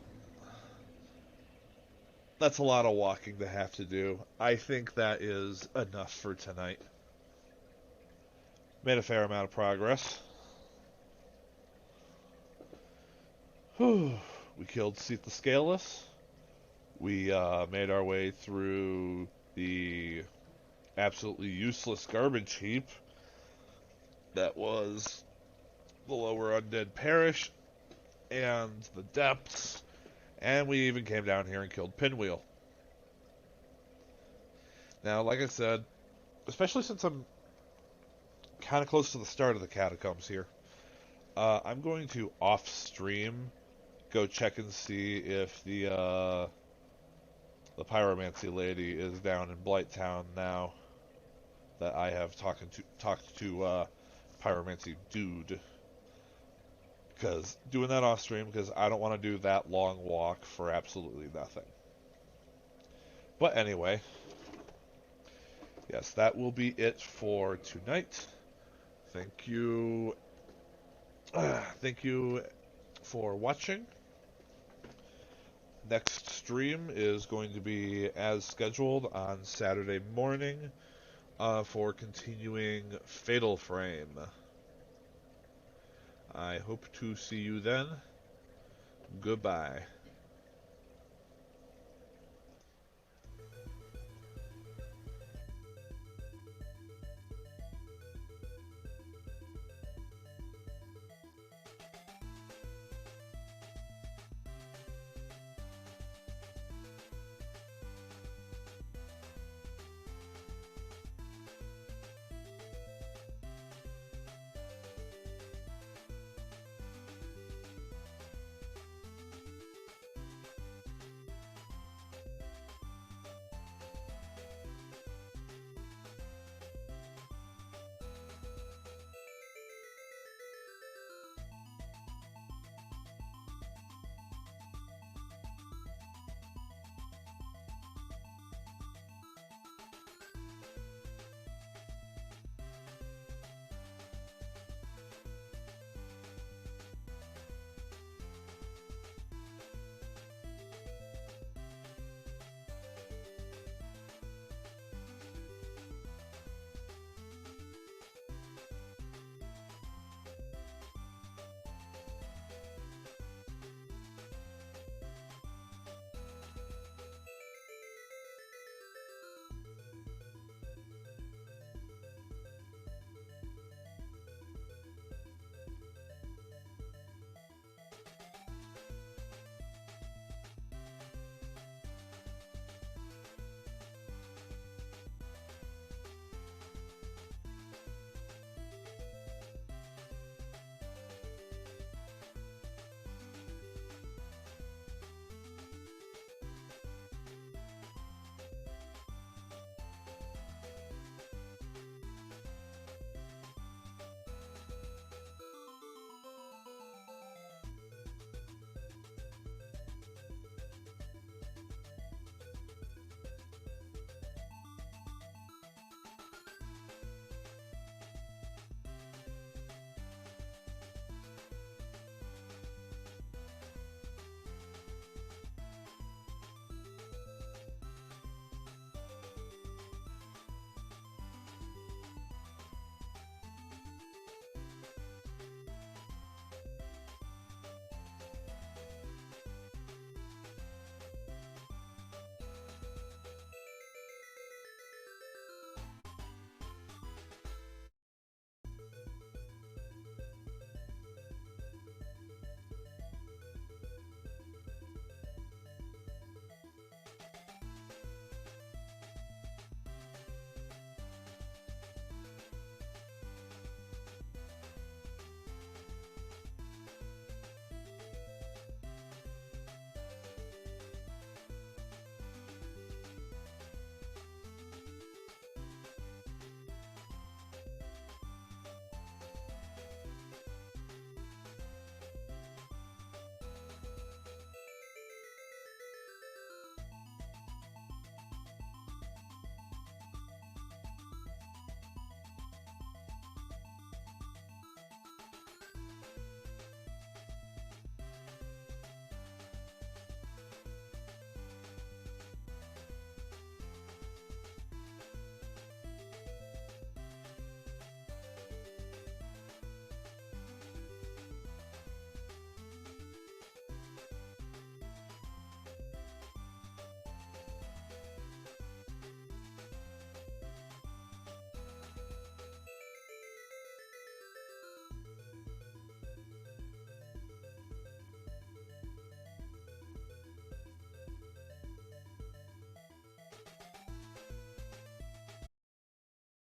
that's a lot of walking to have to do. I think that is enough for tonight. Made a fair amount of progress. Whew. We killed Seat the Scaleless. We made our way through the absolutely useless garbage heap that was the Lower Undead Parish and the Depths, and we even came down here and killed Pinwheel. Now, like I said, especially since I'm kind of close to the start of the catacombs here, I'm going to off-stream go check and see if the pyromancy lady is down in Blighttown now that I have talked to pyromancy dude. Because doing that off stream, because I don't want to do that long walk for absolutely nothing. But anyway, yes, that will be it for tonight. Thank you for watching. Next stream is going to be as scheduled on Saturday morning for continuing Fatal Frame. I hope to see you then. Goodbye.